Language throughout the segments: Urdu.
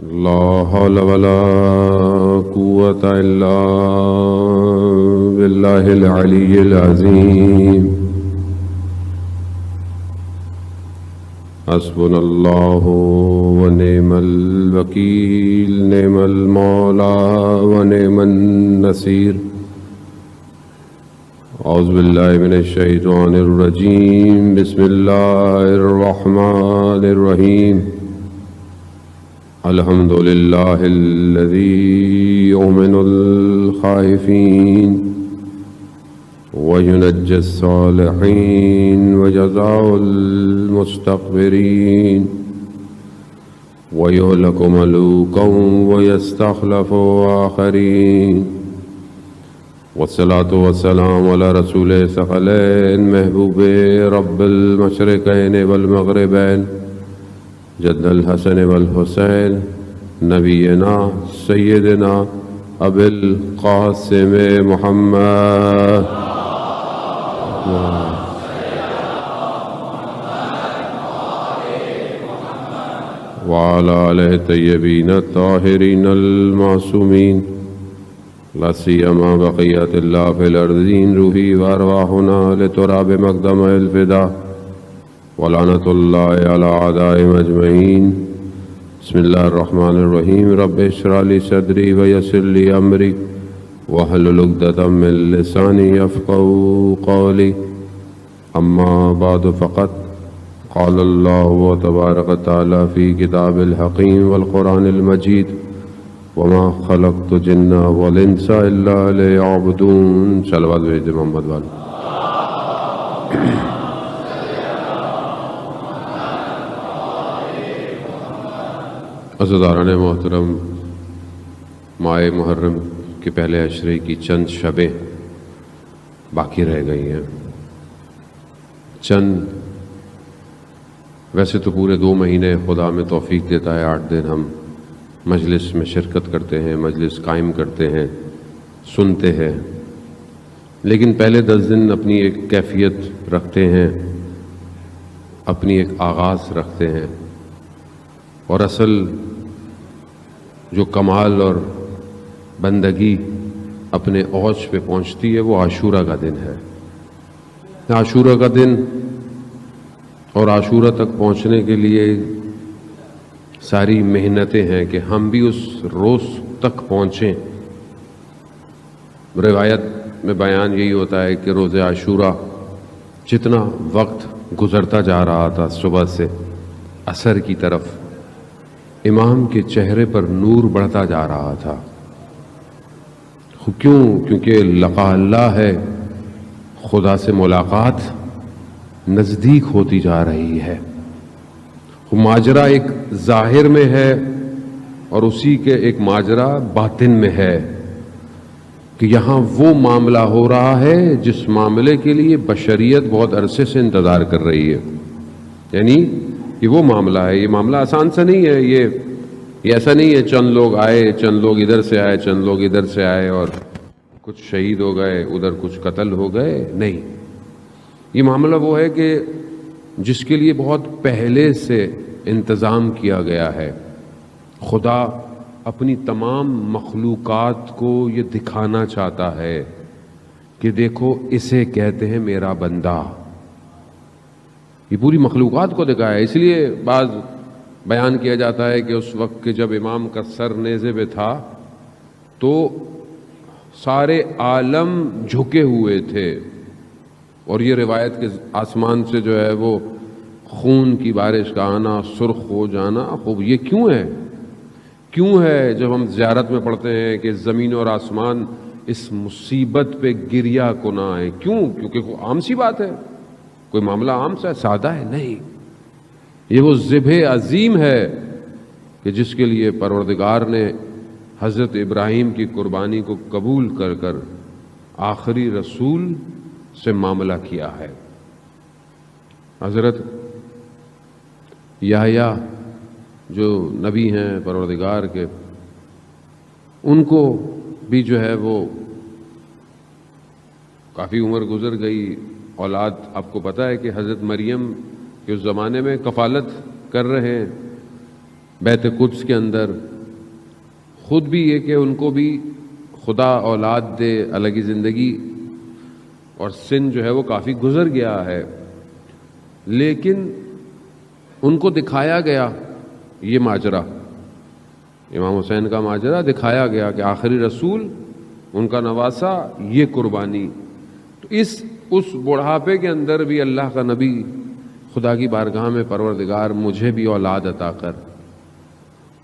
لا حول ولا قوة إلا بالله العلي العظيم. حسبنا الله ونعم الوكيل، نعم المولى ونعم النصير. أعوذ بالله من الشيطان الرجيم. بسم الله الرحمن الرحيم. الحمد لله الذي يؤمن الخائفين وينجي الصالحين وجزاء المستكبرين ويهلك ملوكا ويستخلف آخرين. والصلاة والسلام على رسول ثقلين محبوب رب المشرقين والمغربين جد الحسن والحسين نبينا سيدنا أبي القاسم محمد وعلى آله الطيبين الطاهرين المعصومين، لا سيما بقية الله في الأرضين، روحي وأرواحنا لتراب مقدم الفداء، ولعنة الله على أعدائهم أجمعين. بسم الله الرحمن الرحيم. رب اشرح لي صدري ويسر لي أمري واحلل عقدة من لساني يفقهوا قولي. أما بعد فقد قال الله تبارك وتعالى في كتاب الحكيم والقرآن المجيد: وما خلقت الجن والإنس إلا ليعبدون. صلوات بھیج دیں محمد والے. عزیزان محترم، ماہ محرم کے پہلے عشرے کی چند شبیں باقی رہ گئی ہیں. ویسے تو پورے 2 مہینے خدا میں توفیق دیتا ہے، 8 دن ہم مجلس میں شرکت کرتے ہیں، مجلس قائم کرتے ہیں، سنتے ہیں، لیکن پہلے 10 دن اپنی ایک کیفیت رکھتے ہیں، اپنی ایک آغاز رکھتے ہیں، اور اصل جو کمال اور بندگی اپنے اوج پہ پہنچتی ہے وہ عاشورہ کا دن ہے. عاشورہ کا دن اور عاشورہ تک پہنچنے کے لیے ساری محنتیں ہیں کہ ہم بھی اس روز تک پہنچیں. روایت میں بیان یہی ہوتا ہے کہ روز عاشورہ جتنا وقت گزرتا جا رہا تھا صبح سے عصر کی طرف، امام کے چہرے پر نور بڑھتا جا رہا تھا. کیونکہ لقاء اللہ ہے، خدا سے ملاقات نزدیک ہوتی جا رہی ہے. ماجرا ایک ظاہر میں ہے اور اسی کے ایک ماجرا باطن میں ہے کہ یہاں وہ معاملہ ہو رہا ہے جس معاملے کے لیے بشریت بہت عرصے سے انتظار کر رہی ہے. یعنی یہ وہ معاملہ ہے، یہ معاملہ آسان سے نہیں ہے. یہ ایسا نہیں ہے چند لوگ آئے، چند لوگ ادھر سے آئے، چند لوگ ادھر سے آئے اور کچھ شہید ہو گئے، ادھر کچھ قتل ہو گئے. نہیں، یہ معاملہ وہ ہے کہ جس کے لیے بہت پہلے سے انتظام کیا گیا ہے. خدا اپنی تمام مخلوقات کو یہ دکھانا چاہتا ہے کہ دیکھو اسے کہتے ہیں میرا بندہ. یہ پوری مخلوقات کو دکھایا ہے. اس لیے بعض بیان کیا جاتا ہے کہ اس وقت کہ جب امام کا سر نیزے پہ تھا تو سارے عالم جھکے ہوئے تھے، اور یہ روایت کہ آسمان سے جو ہے وہ خون کی بارش کا آنا، سرخ ہو جانا. خوب یہ کیوں ہے جب ہم زیارت میں پڑھتے ہیں کہ زمین اور آسمان اس مصیبت پہ گریہ کو نہ آئے؟ کیونکہ وہ عام سی بات ہے، کوئی معاملہ عام سا سادہ ہے. نہیں، یہ وہ ذبح عظیم ہے کہ جس کے لیے پروردگار نے حضرت ابراہیم کی قربانی کو قبول کر کر آخری رسول سے معاملہ کیا ہے. حضرت یحییٰ جو نبی ہیں پروردگار کے، ان کو بھی جو ہے وہ کافی عمر گزر گئی، اولاد آپ کو پتہ ہے کہ حضرت مریم کے اس زمانے میں کفالت کر رہے ہیں، بیت قدس کے اندر خود بھی یہ کہ ان کو بھی خدا اولاد دے، الگ ہی زندگی اور سن جو ہے وہ کافی گزر گیا ہے، لیکن ان کو دکھایا گیا یہ ماجرا، امام حسین کا ماجرا دکھایا گیا کہ آخری رسول، ان کا نواسا، یہ قربانی۔ تو اس بڑھاپے کے اندر بھی اللہ کا نبی خدا کی بارگاہ میں پروردگار مجھے بھی اولاد عطا کر،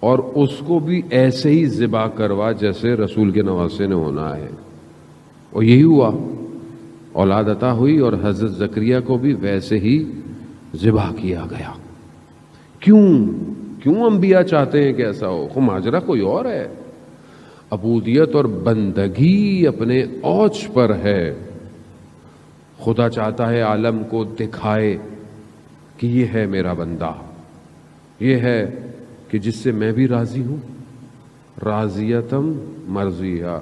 اور اس کو بھی ایسے ہی ذبح کروا جیسے رسول کے نواسے نے ہونا ہے، اور یہی ہوا، اولاد عطا ہوئی اور حضرت زکریا کو بھی ویسے ہی ذبح کیا گیا۔ کیوں انبیاء چاہتے ہیں کہ ایسا ہو؟ خود ماجرا کوئی اور ہے، عبودیت اور بندگی اپنے اوج پر ہے۔ خدا چاہتا ہے عالم کو دکھائے کہ یہ ہے میرا بندہ، یہ ہے کہ جس سے میں بھی راضی ہوں، راضیتم مرضیہ،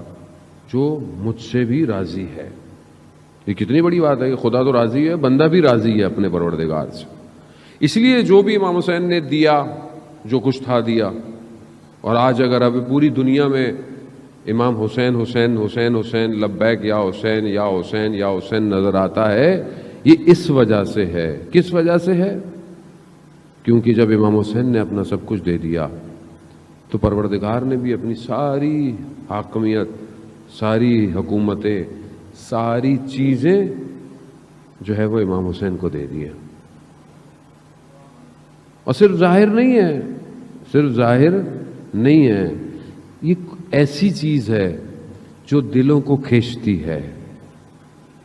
جو مجھ سے بھی راضی ہے۔ یہ کتنی بڑی بات ہے کہ خدا تو راضی ہے، بندہ بھی راضی ہے اپنے پروردگار سے۔ اس لیے جو بھی امام حسین نے دیا، جو کچھ تھا دیا، اور آج اگر اب پوری دنیا میں امام حسین حسین حسین حسین لبیک یا حسین یا حسین یا حسین نظر آتا ہے، یہ اس وجہ سے ہے۔ کس وجہ سے ہے؟ کیونکہ جب امام حسین نے اپنا سب کچھ دے دیا تو پروردگار نے بھی اپنی ساری حاکمیت، ساری حکومتیں، ساری چیزیں جو ہے وہ امام حسین کو دے دی۔ اور صرف ظاہر نہیں ہے، صرف ظاہر نہیں ہے، یہ ایسی چیز ہے جو دلوں کو کھینچتی ہے،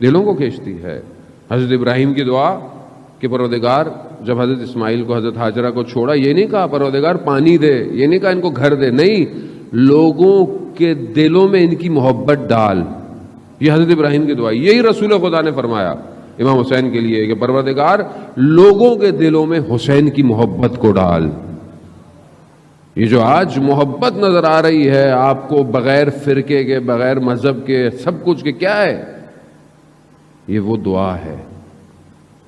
دلوں کو کھینچتی ہے۔ حضرت ابراہیم کی دعا کہ پروردگار جب حضرت اسماعیل کو، حضرت ہاجرہ کو چھوڑا، یہ نہیں کہا پروردگار پانی دے، یہ نہیں کہا ان کو گھر دے، نہیں، لوگوں کے دلوں میں ان کی محبت ڈال۔ یہ حضرت ابراہیم کی دعا، یہی رسول خدا نے فرمایا امام حسین کے لیے کہ پروردگار لوگوں کے دلوں میں حسین کی محبت کو ڈال۔ یہ جو آج محبت نظر آ رہی ہے آپ کو بغیر فرقے کے، بغیر مذہب کے، سب کچھ کے، کیا ہے؟ یہ وہ دعا ہے،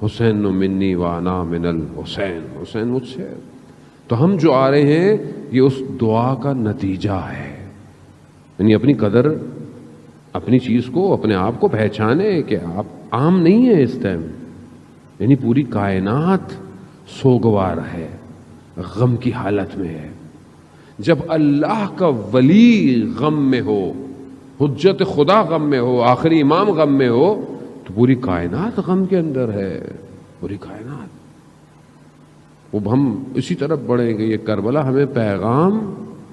حسین منی وانا من الحسین، حسین مجھ سے۔ تو ہم جو آ رہے ہیں یہ اس دعا کا نتیجہ ہے، یعنی اپنی قدر، اپنی چیز کو، اپنے آپ کو پہچانے کہ آپ عام نہیں ہیں اس ٹائم، یعنی پوری کائنات سوگوار ہے، غم کی حالت میں ہے۔ جب اللہ کا ولی غم میں ہو، حجت خدا غم میں ہو، آخری امام غم میں ہو، تو پوری کائنات غم کے اندر ہے، پوری کائنات۔ وہ ہم اسی طرف بڑھیں گے۔ یہ کربلا ہمیں پیغام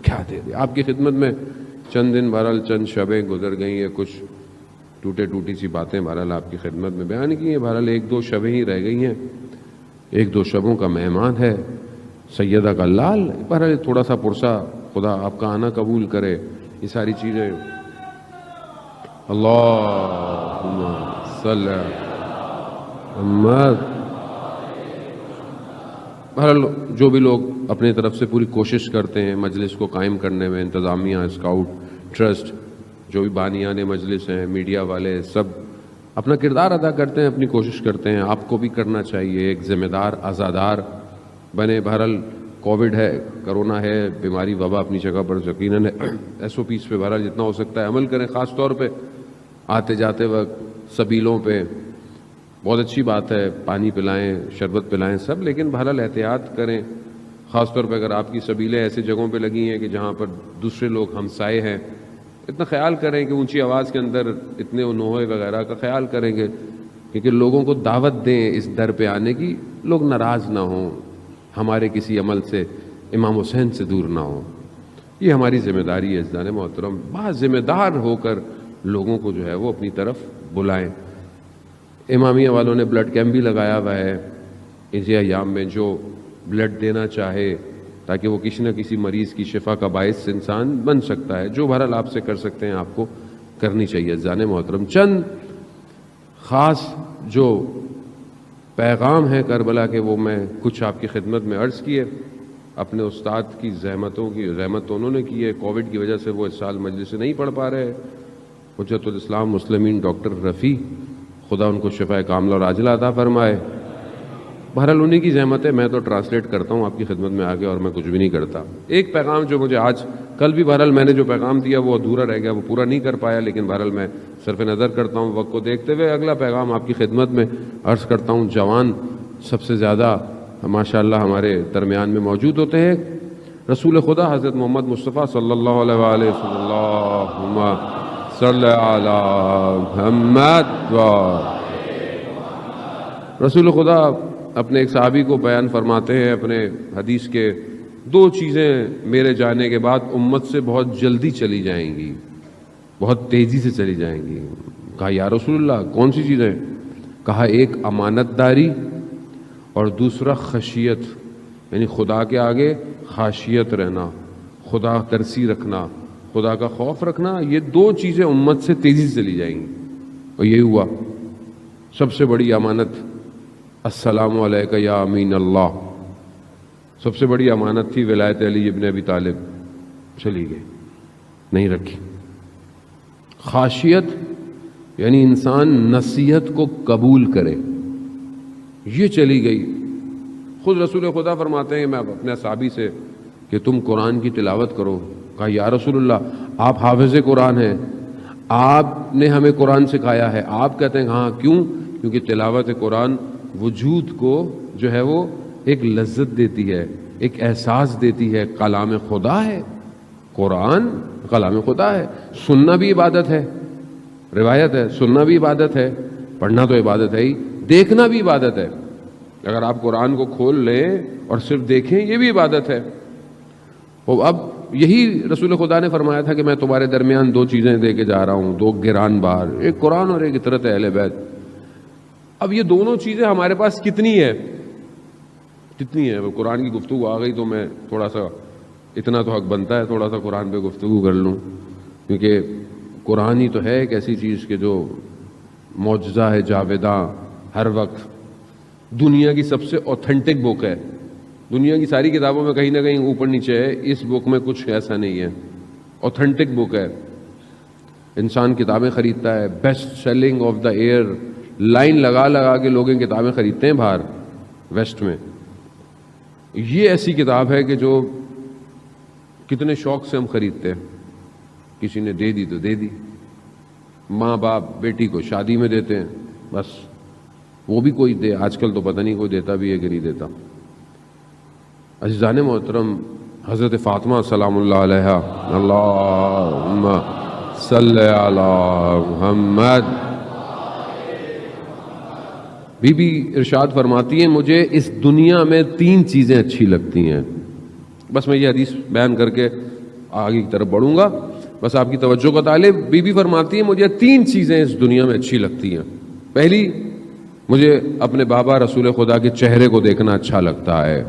کیا دے دے؟ آپ کی خدمت میں چند دن بہرحال چند شبیں گزر گئی ہیں، کچھ ٹوٹی سی باتیں بہرحال آپ کی خدمت میں بیان کی ہیں، بہرحال ایک دو شبیں ہی رہ گئی ہیں، ایک دو شبوں کا مہمان ہے سیدہ کا لال، بہرحال تھوڑا سا پرسا، خدا آپ کا آنا قبول کرے، یہ ساری چیزیں۔ اللہم صلی محمد۔ بہرحال جو بھی لوگ اپنی طرف سے پوری کوشش کرتے ہیں مجلس کو قائم کرنے میں، انتظامیہ، اسکاؤٹ ٹرسٹ، جو بھی بانیان مجلس ہیں، میڈیا والے، سب اپنا کردار ادا کرتے ہیں، اپنی کوشش کرتے ہیں۔ آپ کو بھی کرنا چاہیے، ایک ذمہ دار عزادار بنے۔ بہرحال کووڈ ہے، کرونا ہے، بیماری، وبا اپنی جگہ پر یقیناً ایس او پیز پہ بہرحال جتنا ہو سکتا ہے عمل کریں، خاص طور پہ آتے جاتے وقت سبیلوں پہ بہت اچھی بات ہے، پانی پلائیں، شربت پلائیں سب، لیکن بہرحال احتیاط کریں، خاص طور پہ اگر آپ کی سبیلیں ایسے جگہوں پہ لگی ہیں کہ جہاں پر دوسرے لوگ ہمسائے ہیں، اتنا خیال کریں کہ اونچی آواز کے اندر اتنے نوحے وغیرہ کا خیال کریں گے، کیونکہ لوگوں کو دعوت دیں اس در پہ آنے کی، لوگ ناراض نہ ہوں، ہمارے کسی عمل سے امام حسین سے دور نہ ہوں۔ یہ ہماری ذمہ داری ہے عزیزان محترم، بہت ذمہ دار ہو کر لوگوں کو جو ہے وہ اپنی طرف بلائیں۔ امامیہ والوں نے بلڈ کیمپ بھی لگایا ہوا ہے اسی ایام میں، جو بلڈ دینا چاہے تاکہ وہ کسی نہ کسی مریض کی شفا کا باعث انسان بن سکتا ہے، جو بہرحال آپ سے کر سکتے ہیں آپ کو کرنی چاہیے عزیزان محترم۔ چند خاص جو پیغام ہے کربلا کے وہ میں کچھ آپ کی خدمت میں عرض کیے۔ اپنے استاد کی زحمت انہوں نے کی ہے، کووڈ کی وجہ سے وہ اس سال مجلس سے نہیں پڑھ پا رہے، حجت الاسلام مسلمین ڈاکٹر رفیع، خدا ان کو شفا کاملہ اور عاجلہ عطا فرمائے۔ بہرحال انہیں کی زحمت ہے، میں تو ٹرانسلیٹ کرتا ہوں آپ کی خدمت میں آگے، اور میں کچھ بھی نہیں کرتا۔ ایک پیغام جو مجھے آج کل بھی بہرحال میں نے جو پیغام دیا وہ ادھورا رہ گیا، وہ پورا نہیں کر پایا، لیکن بہرحال میں صرف نظر کرتا ہوں وقت کو دیکھتے ہوئے، اگلا پیغام آپ کی خدمت میں عرض کرتا ہوں۔ جوان سب سے زیادہ ماشاءاللہ ہمارے درمیان میں موجود ہوتے ہیں۔ رسول خدا حضرت محمد مصطفیٰ صلی اللہ علیہ وآلہ اللہم صلی علی محمد رسول خدا اپنے ایک صحابی کو بیان فرماتے ہیں اپنے حدیث کے، دو چیزیں میرے جانے کے بعد امت سے بہت جلدی چلی جائیں گی، بہت تیزی سے چلی جائیں گی۔ کہا یا رسول اللہ کون سی چیزیں؟ کہا ایک امانت داری اور دوسرا خشیت، یعنی خدا کے آگے خاشیت رہنا، خدا ترسی رکھنا، خدا کا خوف رکھنا، یہ دو چیزیں امت سے تیزی سے چلی جائیں گی۔ اور یہی ہوا۔ سب سے بڑی امانت السلام علیکہ یا امین اللہ، سب سے بڑی امانت تھی ولایت علی ابن ابی طالب، چلی گئی، نہیں رکھی۔ خاشیت یعنی انسان نصیحت کو قبول کرے، یہ چلی گئی۔ خود رسول خدا فرماتے ہیں میں اپنے صحابی سے کہ تم قرآن کی تلاوت کرو۔ کہا یا رسول اللہ آپ حافظ قرآن ہیں، آپ نے ہمیں قرآن سکھایا ہے۔ آپ کہتے ہیں ہاں، کیوں؟ کیونکہ تلاوت قرآن وجود کو جو ہے وہ ایک لذت دیتی ہے، ایک احساس دیتی ہے، کلام خدا ہے قرآن، کلام خدا ہے۔ سننا بھی عبادت ہے، روایت ہے، سننا بھی عبادت ہے، پڑھنا تو عبادت ہے ہی، دیکھنا بھی عبادت ہے۔ اگر آپ قرآن کو کھول لیں اور صرف دیکھیں یہ بھی عبادت ہے۔ اب یہی رسول خدا نے فرمایا تھا کہ میں تمہارے درمیان دو چیزیں دے کے جا رہا ہوں، دو گران بار، ایک قرآن اور ایک اطرت اہل بیت۔ اب یہ دونوں چیزیں ہمارے پاس کتنی ہے؟ کتنی ہے؟ قرآن کی گفتگو آ گئی تو میں تھوڑا سا، اتنا تو حق بنتا ہے تھوڑا سا قرآن پہ گفتگو کر لوں، کیونکہ قرآن ہی تو ہے ایک ایسی چیز کہ جو معجزہ ہے جاویداں، ہر وقت دنیا کی سب سے اوتھینٹک بک ہے۔ دنیا کی ساری کتابوں میں کہیں نہ کہیں اوپر نیچے ہے، اس بک میں کچھ ایسا نہیں ہے، اوتھینٹک بک ہے۔ انسان کتابیں خریدتا ہے، best selling of the year, line لگا لگا کے لوگ کتابیں خریدتے ہیں باہر ویسٹ میں۔ یہ ایسی کتاب ہے کہ جو کتنے شوق سے ہم خریدتے ہیں، کسی نے دے دی تو دے دی، ماں باپ بیٹی کو شادی میں دیتے ہیں، بس وہ بھی کوئی دے، آج کل تو پتہ نہیں کوئی دیتا بھی ہے کہ نہیں دیتا۔ عزیزان محترم، حضرت فاطمہ سلام اللہ علیہا، اللہم صلی علی محمد، بی بی ارشاد فرماتی ہیں مجھے اس دنیا میں تین چیزیں اچھی لگتی ہیں۔ بس میں یہ حدیث بیان کر کے آگے کی طرف بڑھوں گا، بس آپ کی توجہ کا طالب۔ بی بی فرماتی ہیں مجھے تین چیزیں اس دنیا میں اچھی لگتی ہیں۔ پہلی، مجھے اپنے بابا رسول خدا کے چہرے کو دیکھنا اچھا لگتا ہے،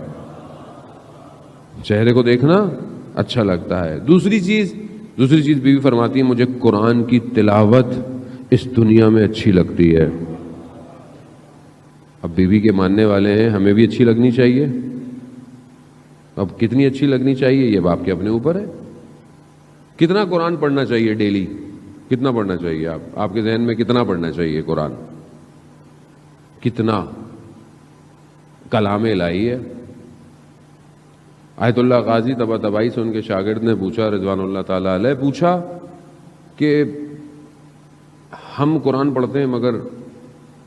چہرے کو دیکھنا اچھا لگتا ہے۔ دوسری چیز بی بی فرماتی ہے مجھے قرآن کی تلاوت اس دنیا میں اچھی لگتی ہے۔ اب بی بی کے ماننے والے ہیں، ہمیں بھی اچھی لگنی چاہیے۔ اب کتنی اچھی لگنی چاہیے یہ باپ کے اپنے اوپر ہے۔ کتنا قرآن پڑھنا چاہیے ڈیلی؟ کتنا پڑھنا چاہیے؟ آپ کے ذہن میں کتنا پڑھنا چاہیے قرآن؟ کتنا؟ کلام الہی ہے۔ آیت اللہ قاضی طباطبائی سے ان کے شاگرد نے پوچھا، رضوان اللہ تعالیٰ علیہ، پوچھا کہ ہم قرآن پڑھتے ہیں مگر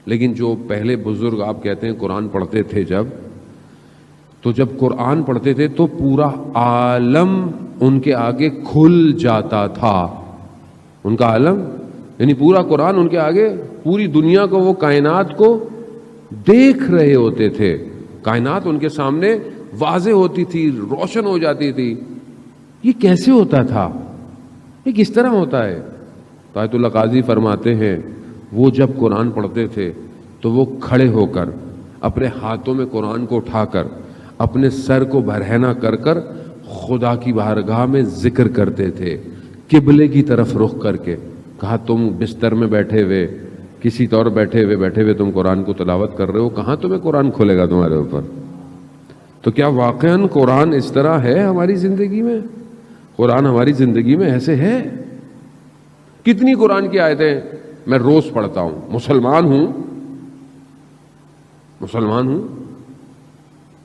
لیکن جو پہلے بزرگ آپ کہتے ہیں قرآن پڑھتے تھے جب قرآن پڑھتے تھے تو پورا عالم ان کے آگے کھل جاتا تھا۔ ان کا عالم یعنی پورا قرآن ان کے آگے، پوری دنیا کو، وہ کائنات کو دیکھ رہے ہوتے تھے، کائنات ان کے سامنے واضح ہوتی تھی، روشن ہو جاتی تھی۔ یہ کیسے ہوتا تھا؟ یہ کس طرح ہوتا ہے؟ تو آیت اللہ قاضی فرماتے ہیں وہ جب قرآن پڑھتے تھے تو وہ کھڑے ہو کر اپنے ہاتھوں میں قرآن کو اٹھا کر اپنے سر کو برہنہ کر کر خدا کی بارگاہ میں ذکر کرتے تھے، قبلے کی طرف رخ کر کے۔ کہا تم بستر میں بیٹھے ہوئے، کسی طور بیٹھے ہوئے تم قرآن کو تلاوت کر رہے ہو، کہاں تمہیں قرآن کھولے گا تمہارے اوپر؟ تو کیا واقعاً قرآن اس طرح ہے ہماری زندگی میں؟ قرآن ہماری زندگی میں ایسے ہے؟ کتنی قرآن کی آیتیں میں روز پڑھتا ہوں، مسلمان ہوں،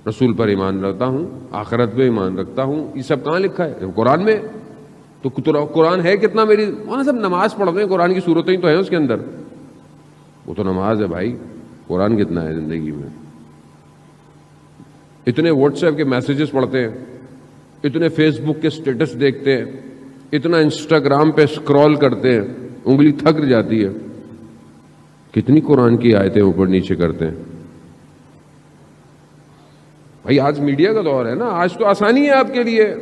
رسول پر ایمان رکھتا ہوں، آخرت پہ ایمان رکھتا ہوں، یہ سب کہاں لکھا ہے؟ قرآن میں۔ تو قرآن ہے کتنا؟ میری مولانا صاحب نماز پڑھتے ہیں، قرآن کی صورتیں تو ہیں اس کے اندر، وہ تو نماز ہے بھائی، قرآن کتنا ہے زندگی میں؟ اتنے واٹس ایپ کے میسیجز پڑھتے ہیں، اتنے فیس بک کے سٹیٹس دیکھتے ہیں، اتنا انسٹاگرام پہ اسکرول کرتے ہیں، انگلی تھک جاتی ہے، کتنی قرآن کی آیتیں اوپر نیچے کرتے ہیں؟ بھائی آج میڈیا کا دور ہے نا، آج تو آسانی ہے آپ کے لیے۔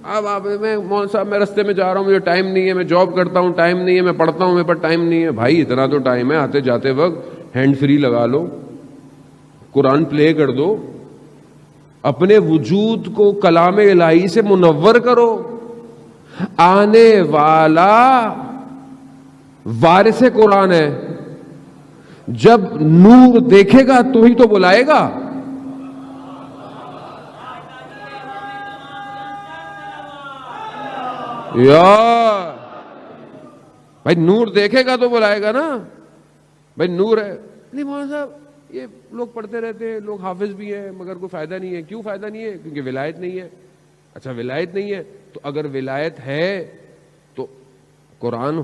اب میں مولوی صاحب میں رستے میں جا رہا ہوں، مجھے ٹائم نہیں ہے، میں جاب کرتا ہوں، ٹائم نہیں ہے، میں پڑھتا ہوں، میرے پاس ٹائم نہیں ہے۔ بھائی اتنا تو ٹائم ہے، آتے جاتے وقت ہینڈ فری لگا لو، قرآن پلے کر دو، اپنے وجود کو کلام الہی سے منور کرو۔ آنے والا وارث قرآن ہے، جب نور دیکھے گا تو ہی تو بلائے گا۔ یار بھائی نور دیکھے گا تو بلائے گا نا، بھائی نور ہے۔ نہیں مولانا صاحب یہ لوگ پڑھتے رہتے ہیں، لوگ حافظ بھی ہیں، مگر کوئی فائدہ نہیں ہے۔ کیوں فائدہ نہیں ہے؟ کیونکہ ولایت نہیں ہے۔ اچھا ولایت نہیں ہے تو اگر ولایت ہے تو قرآن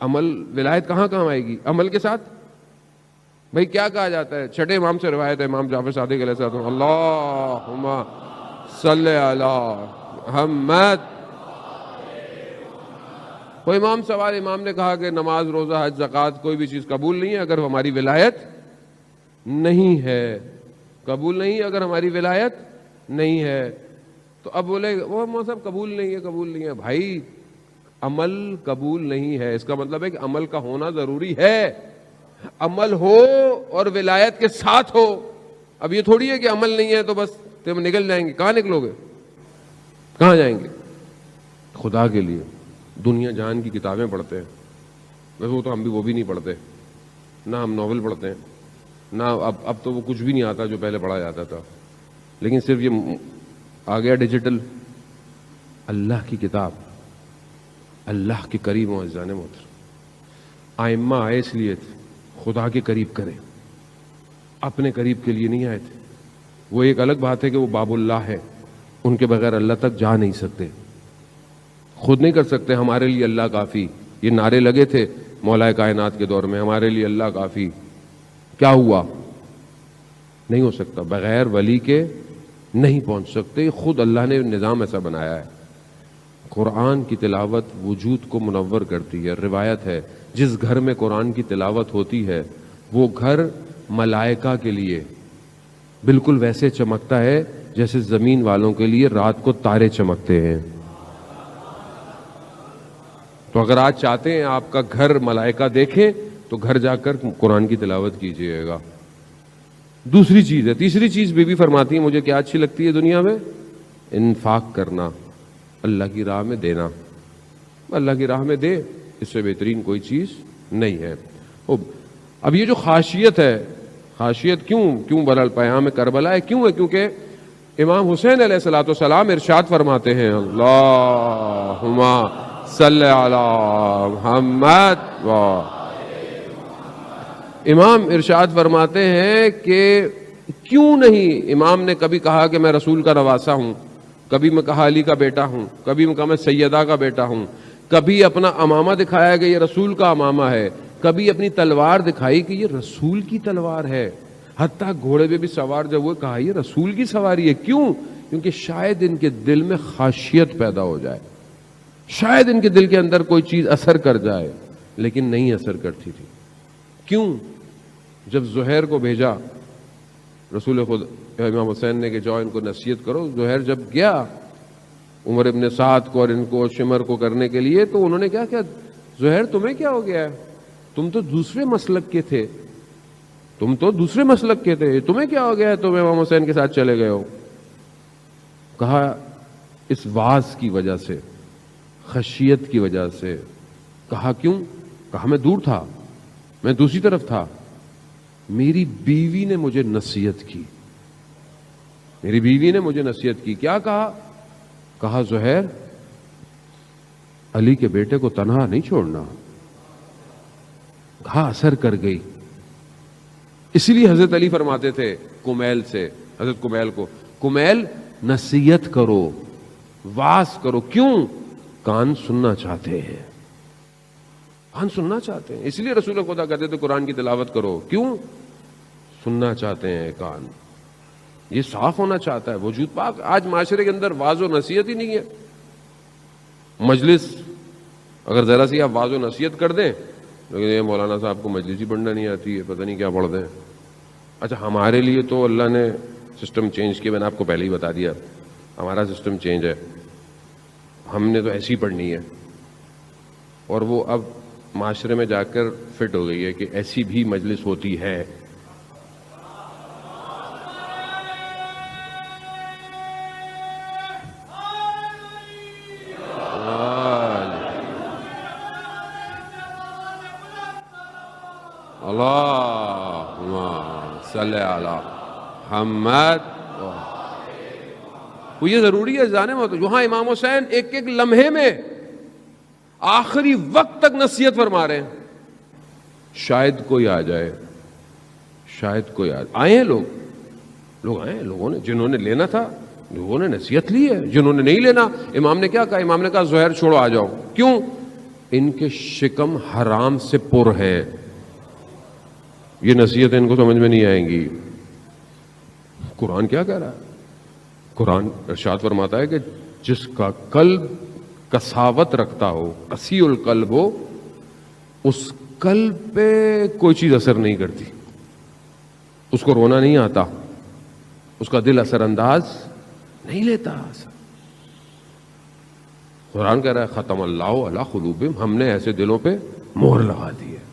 عمل، ولایت کہاں آئے گی؟ عمل کے ساتھ۔ بھائی کیا کہا جاتا ہے؟ چھٹے امام سے روایت ہے، امام جعفر صادق علیہ السلام، اللہم صلی علی محمد۔ کوئی امام سوال، امام نے کہا کہ نماز، روزہ، حج، زکوٰۃ کوئی بھی چیز قبول نہیں ہے اگر ہماری ولایت نہیں ہے، قبول نہیں اگر ہماری ولایت نہیں ہے۔ تو اب بولے وہ مولانا صاحب قبول نہیں ہے، قبول نہیں ہے۔ بھائی عمل قبول نہیں ہے، اس کا مطلب ہے کہ عمل کا ہونا ضروری ہے۔ عمل ہو اور ولایت کے ساتھ ہو۔ اب یہ تھوڑی ہے کہ عمل نہیں ہے تو بس تم نکل جائیں گے۔ کہاں نکلو گے؟ کہاں جائیں گے؟ خدا کے لیے دنیا جہان کی کتابیں پڑھتے ہیں، ویسے وہ تو ہم بھی وہ بھی نہیں پڑھتے، نہ ہم ناول پڑھتے ہیں، نہ اب تو وہ کچھ بھی نہیں آتا جو پہلے پڑھا جاتا تھا، لیکن صرف یہ آ گیا ڈیجیٹل۔ اللہ کی کتاب، اللہ کے قریب معززان محترم، ائمہ آئے اس لیے تھے خدا کے قریب کریں، اپنے قریب کے لیے نہیں آئے تھے۔ وہ ایک الگ بات ہے کہ وہ باب اللہ ہے، ان کے بغیر اللہ تک جا نہیں سکتے، خود نہیں کر سکتے۔ ہمارے لیے اللہ کافی، یہ نعرے لگے تھے مولا کائنات کے دور میں، ہمارے لیے اللہ کافی، کیا ہوا؟ نہیں ہو سکتا، بغیر ولی کے نہیں پہنچ سکتے۔ خود اللہ نے نظام ایسا بنایا ہے۔ قرآن کی تلاوت وجود کو منور کرتی ہے۔ روایت ہے جس گھر میں قرآن کی تلاوت ہوتی ہے وہ گھر ملائکہ کے لیے بالکل ویسے چمکتا ہے جیسے زمین والوں کے لیے رات کو تارے چمکتے ہیں۔ تو اگر آج چاہتے ہیں آپ کا گھر ملائکہ دیکھیں تو گھر جا کر قرآن کی تلاوت کیجئے گا۔ دوسری چیز ہے، تیسری چیز بی بی فرماتی ہیں مجھے کیا اچھی لگتی ہے دنیا میں؟ انفاق کرنا، اللہ کی راہ میں دینا۔ اللہ کی راہ میں دے، اس سے بہترین کوئی چیز نہیں ہے۔ اب یہ جو خاشیت ہے، خاشیت کیوں بلال پیام کربلا ہے؟ کیوں ہے؟ کیونکہ امام حسین علیہ الصلوۃ والسلام ارشاد فرماتے ہیں، اللہم صلی علی محمد۔ امام ارشاد فرماتے ہیں کہ کیوں نہیں، امام نے کبھی کہا کہ میں رسول کا نواسا ہوں، کبھی میں کہا علی کا بیٹا ہوں، کبھی میں کہا میں سیدہ کا بیٹا ہوں، کبھی اپنا امامہ دکھایا کہ یہ رسول کا امامہ ہے، کبھی اپنی تلوار دکھائی کہ یہ رسول کی تلوار ہے، حتیٰ گھوڑے پہ بھی سوار جب وہ کہا یہ رسول کی سواری ہے۔ کیوں؟ کیونکہ شاید ان کے دل میں خاشیت پیدا ہو جائے، شاید ان کے دل کے اندر کوئی چیز اثر کر جائے، لیکن نہیں اثر کرتی تھی۔ کیوں؟ جب زہیر کو بھیجا رسول خود امام حسین نے کہ جاؤ ان کو نصیحت کرو، زہیر جب گیا عمر ابن سعد کو اور ان کو شمر کو کرنے کے لیے، تو انہوں نے کیا کیا؟ زہیر تمہیں کیا ہو گیا ہے؟ تم تو دوسرے مسلک کے تھے، تمہیں کیا ہو گیا ہے؟ تم امام حسین کے ساتھ چلے گئے ہو۔ کہا اس واز کی وجہ سے، خشیت کی وجہ سے۔ کہا کیوں؟ کہا میں دور تھا، میں دوسری طرف تھا، میری بیوی نے مجھے نصیحت کی، میری بیوی نے مجھے نصیحت کی۔ کیا کہا؟ کہا زہیر علی کے بیٹے کو تنہا نہیں چھوڑنا۔ کہا اثر کر گئی۔ اسی لیے حضرت علی فرماتے تھے کمیل سے، حضرت کمیل کو، کمیل نصیحت کرو، واز کرو. کیوں؟ کان سننا چاہتے ہیں، کان سننا چاہتے ہیں. اس لیے رسول خدا کہتے تھے قرآن کی تلاوت کرو. کیوں؟ سننا چاہتے ہیں کان. یہ صاف ہونا چاہتا ہے وجود پاک. آج معاشرے کے اندر واز و نصیحت ہی نہیں ہے. مجلس اگر ذرا سی آپ واز و نصیحت کر دیں، لیکن یہ مولانا صاحب کو مجلس ہی پڑھنا نہیں آتی ہے، پتہ نہیں کیا پڑھ دیں. اچھا ہمارے لیے تو اللہ نے سسٹم چینج کیا، میں نے آپ کو پہلے ہی بتا دیا ہمارا سسٹم چینج ہے. ہم نے تو ایسی پڑھنی ہے، اور وہ اب معاشرے میں جا کر فٹ ہو گئی ہے کہ ایسی بھی مجلس ہوتی ہے. اللہم صلی علی محمد. وہ یہ ضروری ہے جانے میں. یہاں امام حسین ایک ایک لمحے میں آخری وقت تک نصیحت فرما رہے ہیں. شاید کوئی آ جائے، شاید کوئی آئے ہیں لوگ آئے ہیں. لوگوں نے جنہوں نے لینا تھا لوگوں نے نصیحت لی ہے، جنہوں نے نہیں لینا امام نے کیا کہا؟ امام نے کہا زہر چھوڑو آ جاؤ. کیوں؟ ان کے شکم حرام سے پر ہے. یہ نصیحت ان کو سمجھ میں نہیں آئیں گی. قرآن کیا کہہ رہا ہے؟ قرآن ارشاد فرماتا ہے کہ جس کا قلب کساوت رکھتا ہو، قسی القلب ہو، اس قلب پہ کوئی چیز اثر نہیں کرتی. اس کو رونا نہیں آتا، اس کا دل اثر انداز نہیں لیتا. قرآن کہہ رہا ہے ختم اللہ علی قلوبہم، ہم نے ایسے دلوں پہ مہر لگا دی ہے،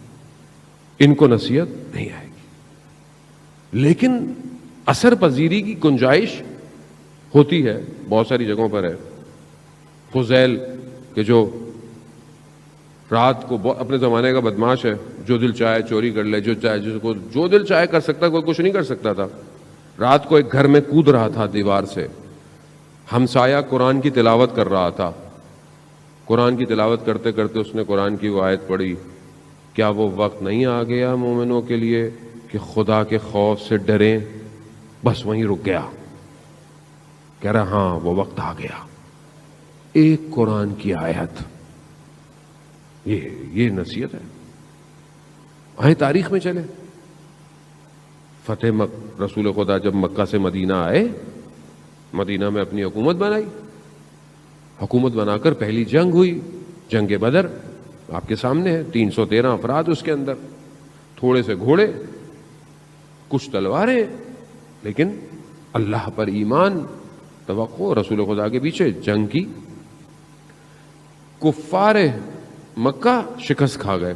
ان کو نصیحت نہیں آئے گی. لیکن اثر پذیری کی گنجائش ہوتی ہے، بہت ساری جگہوں پر ہے. فضیل کہ جو رات کو اپنے زمانے کا بدماش ہے، جو دل چاہے چوری کر لے، جو چاہے جس کو جو دل چاہے کر سکتا، کوئی کچھ نہیں کر سکتا تھا. رات کو ایک گھر میں کود رہا تھا دیوار سے، ہمسایہ قرآن کی تلاوت کر رہا تھا. قرآن کی تلاوت کرتے کرتے اس نے قرآن کی وہ آیت پڑھی، کیا وہ وقت نہیں آ گیا مومنوں کے لیے کہ خدا کے خوف سے ڈریں؟ بس وہیں رک گیا. کہہ رہا ہاں وہ وقت آ گیا. ایک قرآن کی آیت، یہ نصیحت ہے. آئیں تاریخ میں چلے. رسول خدا جب مکہ سے مدینہ آئے، مدینہ میں اپنی حکومت بنائی. حکومت بنا کر پہلی جنگ ہوئی، جنگ بدر آپ کے سامنے ہے. 313 افراد اس کے اندر، تھوڑے سے گھوڑے، کچھ تلواریں، لیکن اللہ پر ایمان، توقع. رسول خدا کے پیچھے جنگ کی. کفار مکہ شکست کھا گئے.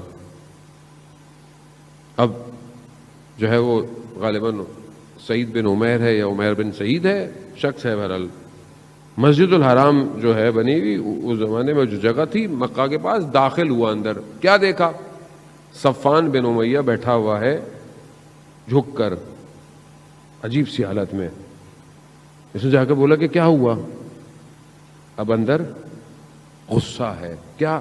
اب جو ہے وہ غالباً سعید بن عمیر ہے یا عمیر بن سعید ہے، شخص ہے. بہرحال مسجد الحرام جو ہے بنی ہوئی اس زمانے میں جو جگہ تھی مکہ کے پاس، داخل ہوا اندر. کیا دیکھا؟ صفان بن امیہ بیٹھا ہوا ہے جھک کر، عجیب سی حالت میں. اس نے جا کے بولا کہ کیا ہوا؟ اب اندر غصہ ہے. کیا؟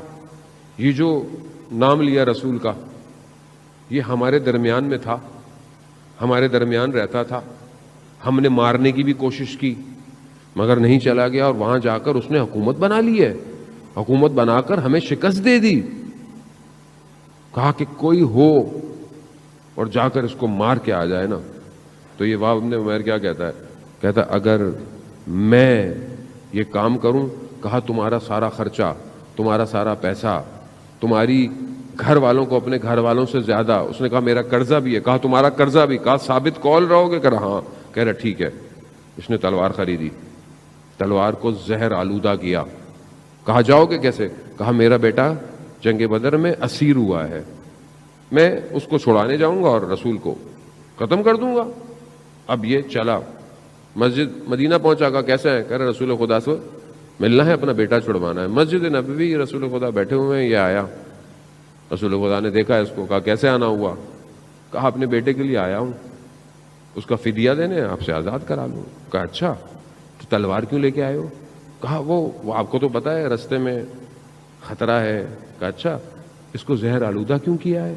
یہ جو نام لیا رسول کا، یہ ہمارے درمیان میں تھا، ہمارے درمیان رہتا تھا. ہم نے مارنے کی بھی کوشش کی مگر نہیں چلا گیا، اور وہاں جا کر اس نے حکومت بنا لی ہے. حکومت بنا کر ہمیں شکست دے دی. کہا کہ کوئی ہو اور جا کر اس کو مار کے آ جائے نا. تو یہ وہاں ابن عمیر کیا کہتا ہے؟ کہتا اگر میں یہ کام کروں، کہا تمہارا سارا خرچہ، تمہارا سارا پیسہ، تمہاری گھر والوں کو اپنے گھر والوں سے زیادہ. اس نے کہا میرا قرضہ بھی ہے. کہا تمہارا قرضہ بھی. کہا ثابت قول رہو گے؟ کہہ رہا ہاں. کہہ رہا ٹھیک ہے. اس نے تلوار خریدی، تلوار کو زہر آلودہ کیا. کہا جاؤ گے کیسے؟ کہا میرا بیٹا جنگ بدر میں اسیر ہوا ہے، میں اس کو چھڑانے جاؤں گا اور رسول کو ختم کر دوں گا. اب یہ چلا مسجد مدینہ پہنچا. کہا کیسا ہے؟ کہہ رہا رسول خدا سے ملنا ہے، اپنا بیٹا چھڑوانا ہے. مسجد نبوی رسول خدا بیٹھے ہوئے ہیں. یہ آیا، رسول خدا نے دیکھا اس کو. کہا کیسے آنا ہوا؟ کہا اپنے بیٹے کے لیے آیا ہوں، اس کا فدیہ دینے، آپ سے آزاد کرا لوں. کہا اچھا تو تلوار کیوں لے کے آئے ہو؟ کہا وہ آپ کو تو پتا ہے رستے میں خطرہ ہے. کہا اچھا اس کو زہر آلودہ کیوں کیا ہے؟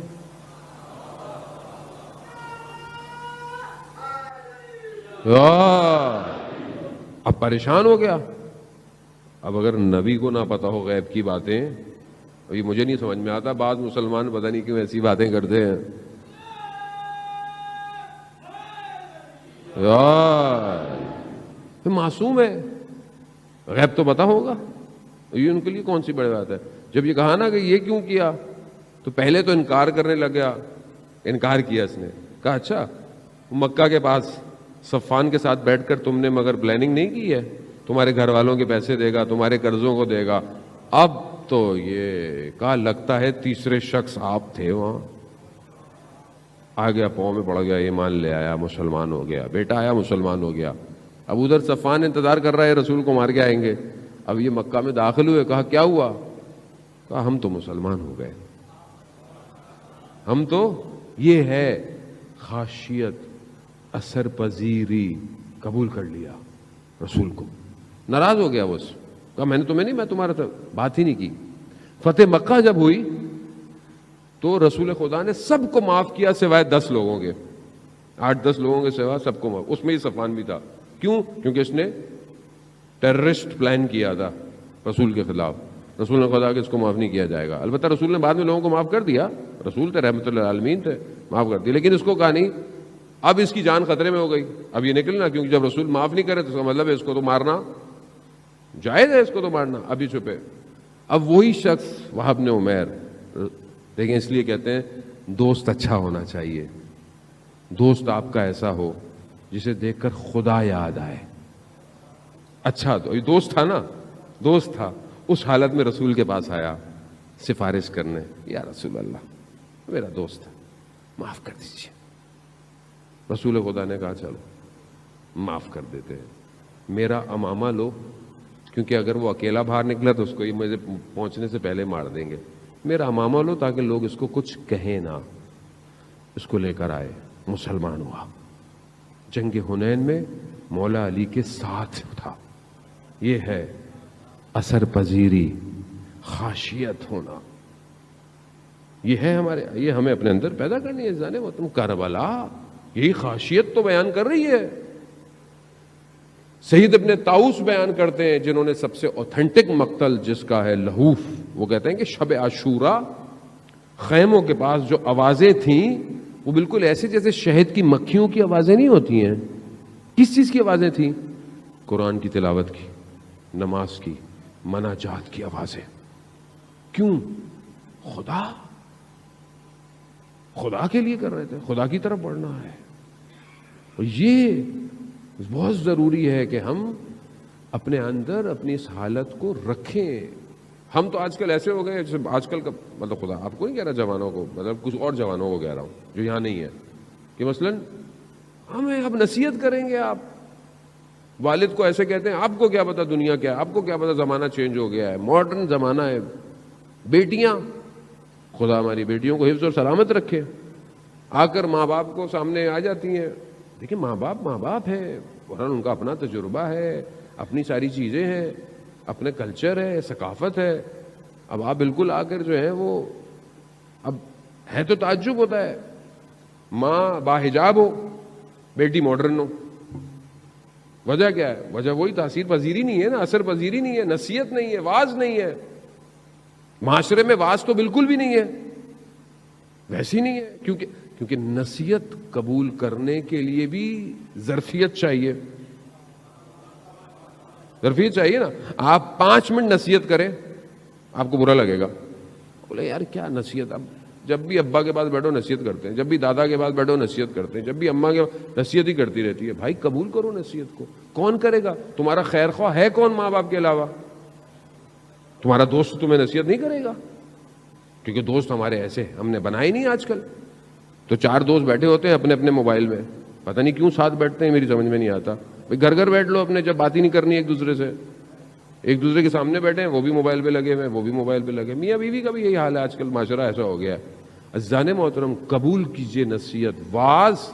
اب پریشان ہو گیا. اب اگر نبی کو نہ پتا ہو غیب کی باتیں، یہ مجھے نہیں سمجھ میں آتا، بعض مسلمان پتہ نہیں کیوں ایسی باتیں کرتے ہیں. معصوم ہے، غیب تو پتا ہوگا. یہ ان کے لیے کون سی بڑی بات ہے؟ جب یہ کہا نا کہ یہ کیوں کیا، تو پہلے تو انکار کرنے لگ گیا. انکار کیا اس نے، کہا اچھا مکہ کے پاس صفان کے ساتھ بیٹھ کر تم نے مگر پلاننگ نہیں کی ہے، تمہارے گھر والوں کے پیسے دے گا، تمہارے قرضوں کو دے گا. اب تو یہ کہا لگتا ہے تیسرے شخص آپ تھے وہاں. آ گیا، پاؤں میں پڑ گیا، ایمان لے آیا، مسلمان ہو گیا. بیٹا آیا، مسلمان ہو گیا. اب ادھر صفان انتظار کر رہا ہے رسول کو مار کے آئیں گے. اب یہ مکہ میں داخل ہوئے، کہا کیا ہوا؟ کہا ہم تو مسلمان ہو گئے. ہم تو، یہ ہے خاشیت، اثر پذیری، قبول کر لیا رسول کو. ناراض ہو گیا وہ، کہا میں نے تمہیں نہیں، میں تمہارا بات ہی نہیں کی. فتح مکہ جب ہوئی تو رسول خدا نے سب کو معاف کیا سوائے 10 لوگوں کے، 8-10 لوگوں کے سوا سب کو معاف. اس میں ہی صفان بھی تھا. کیوں؟ کیونکہ اس نے ٹیررسٹ پلان کیا تھا رسول کے خلاف. رسول نے خدا کہ اس کو معاف نہیں کیا جائے گا. البتہ رسول نے بعد میں لوگوں کو معاف کر دیا، رسول تھے رحمت اللہ عالمین تھے، معاف کر دیا. لیکن اس کو کہا نہیں، اب اس کی جان خطرے میں ہو گئی، اب یہ نکلنا. کیونکہ جب رسول معاف نہیں کرے تو اس کا مطلب ہے اس کو تو مارنا جائز ہے، اس کو تو مارنا. ابھی چھپے. اب وہی شخص وہب بن عمیر، دیکھیں اس لیے کہتے ہیں دوست اچھا ہونا چاہیے. دوست آپ کا ایسا ہو جسے دیکھ کر خدا یاد آئے. اچھا تو یہ دوست تھا نا، دوست تھا. اس حالت میں رسول کے پاس آیا سفارش کرنے، یا رسول اللہ میرا دوست ہے، معاف کر دیجیے. رسول خدا نے کہا چلو معاف کر دیتے ہیں. میرا امامہ لو، کیونکہ اگر وہ اکیلا باہر نکلا تو اس کو یہ مجھے پہنچنے سے پہلے مار دیں گے. میرا امامہ لو تاکہ لوگ اس کو کچھ کہیں نہ. اس کو لے کر آئے، مسلمان ہوا. جنگ حنین میں مولا علی کے ساتھ تھا. یہ ہے اثر پذیری، خاشیت ہونا. یہ ہے ہمارے، یہ ہمیں اپنے اندر پیدا کرنی ہے. جانے وہ تم کربلا، یہی خاشیت تو بیان کر رہی ہے. سید ابن طاؤس بیان کرتے ہیں جنہوں نے سب سے اوتھینٹک مقتل جس کا ہے لہوف، وہ کہتے ہیں کہ شب عاشورہ خیموں کے پاس جو آوازیں تھیں وہ بالکل ایسے جیسے شہد کی مکھیوں کی آوازیں نہیں ہوتی ہیں. کس چیز کی آوازیں تھیں؟ قرآن کی تلاوت کی، نماز کی، مناجات کی آوازیں. کیوں؟ خدا کے لیے کر رہے تھے، خدا کی طرف بڑھنا ہے. اور یہ بہت ضروری ہے کہ ہم اپنے اندر اپنی اس حالت کو رکھیں. ہم تو آج کل ایسے ہو گئے، جیسے آج کل کا مطلب، خدا آپ کو نہیں کہہ رہا جوانوں کو، مطلب کچھ اور جوانوں کو کہہ رہا ہوں جو یہاں نہیں ہے، کہ مثلاً ہمیں اب نصیحت کریں گے. آپ والد کو ایسے کہتے ہیں، آپ کو کیا پتا دنیا کیا ہے، آپ کو کیا پتا زمانہ چینج ہو گیا ہے، ماڈرن زمانہ ہے. بیٹیاں، خدا ہماری بیٹیوں کو حفظ اور سلامت رکھے، آ کر ماں باپ کو سامنے آ جاتی ہیں. دیکھیں ماں باپ ہے، ان کا اپنا تجربہ ہے، اپنی ساری چیزیں ہیں، اپنے کلچر ہے، ثقافت ہے. اب آپ بالکل آ کر جو ہے وہ، اب ہے تو تعجب ہوتا ہے، ماں باحجاب ہو، بیٹی ماڈرن ہو. وجہ کیا ہے؟ وجہ وہی تاثیر پذیری نہیں ہے نا، اثر پذیری نہیں ہے، نصیحت نہیں ہے، واعظ نہیں ہے. معاشرے میں واعظ تو بالکل بھی نہیں ہے، ویسی نہیں ہے. کیونکہ نصیحت قبول کرنے کے لیے بھی ظرفیت چاہیے. ظرفیت چاہیے نا. آپ 5 منٹ نصیحت کریں، آپ کو برا لگے گا. بولے یار کیا نصیحت. اب جب بھی ابا کے پاس بیٹھو نصیحت کرتے ہیں، جب بھی دادا کے پاس بیٹھو نصیحت کرتے ہیں، جب بھی اماں کے نصیحت ہی کرتی رہتی ہے. بھائی قبول کرو نصیحت کو. کون کرے گا؟ تمہارا خیر خواہ ہے کون ماں باپ کے علاوہ؟ تمہارا دوست تمہیں نصیحت نہیں کرے گا، کیونکہ دوست ہمارے ایسے ہم نے بنائے نہیں. آج کل تو 4 دوست بیٹھے ہوتے ہیں اپنے اپنے موبائل میں، پتہ نہیں کیوں ساتھ بیٹھتے ہیں، میری سمجھ میں نہیں آتا. بھائی گھر بیٹھ لو اپنے، جب بات ہی نہیں کرنی ایک دوسرے سے، ایک دوسرے کے سامنے بیٹھے ہیں، وہ بھی موبائل پہ لگے ہوئے، وہ بھی موبائل پہ لگے. میاں بیوی کا بھی یہی حال ہے آج کل، معاشرہ ایسا ہو گیا ہے. عزیزان محترم، قبول کیجئے نصیحت. واعظ،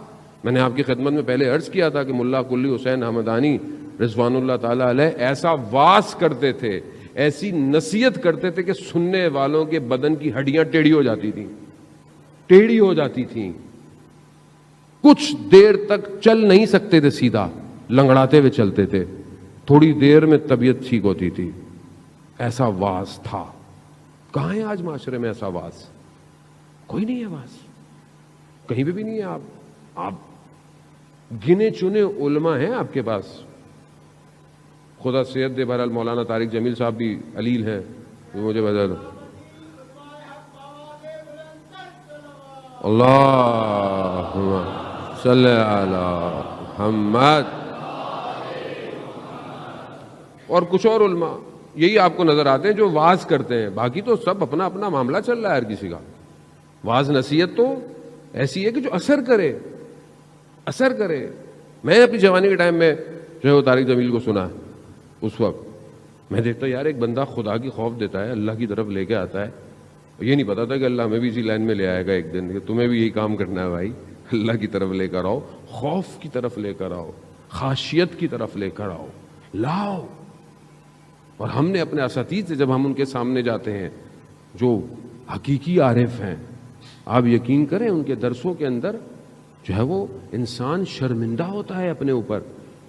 میں نے آپ کی خدمت میں پہلے عرض کیا تھا کہ ملا قلی حسین حمدانی رضوان اللہ تعالیٰ علیہ ایسا واعظ کرتے تھے، ایسی نصیحت کرتے تھے کہ سننے والوں کے بدن کی ہڈیاں ٹیڑھی ہو جاتی تھیں، ٹیڑھی ہو جاتی تھیں. کچھ دیر تک چل نہیں سکتے تھے، سیدھا لنگڑاتے ہوئے چلتے تھے. تھوڑی دیر میں طبیعت ٹھیک ہوتی تھی، ایسا واز تھا. کہاں ہے آج معاشرے میں ایسا واز؟ کوئی نہیں ہے واز، کہیں بھی نہیں ہے. آپ گنے چنے علماء ہیں آپ کے پاس، خدا صحت دے. بہرحال مولانا طارق جمیل صاحب بھی علیل ہیں، مجھے بتا دو. اللہم صلی علی محمد. اور کچھ اور علماء یہی آپ کو نظر آتے ہیں جو واز کرتے ہیں، باقی تو سب اپنا اپنا معاملہ چل رہا ہے ہر کسی کا. واز نصیحت تو ایسی ہے کہ جو اثر کرے. میں اپنی جوانی کے ٹائم میں جو ہے وہ طارق جمیل کو سنا، اس وقت میں دیکھتا یار ایک بندہ خدا کی خوف دیتا ہے، اللہ کی طرف لے کے آتا ہے. یہ نہیں پتا تھا کہ اللہ ہمیں بھی اسی لائن میں لے آئے گا ایک دن، کہ تمہیں بھی یہی کام کرنا ہے بھائی، اللہ کی طرف لے کر آؤ، خوف کی طرف لے کر آؤ، خاشیت کی طرف لے کر لاؤ. اور ہم نے اپنے اساتذہ سے جب ہم ان کے سامنے جاتے ہیں جو حقیقی عارف ہیں، آپ یقین کریں ان کے درسوں کے اندر جو ہے وہ انسان شرمندہ ہوتا ہے اپنے اوپر.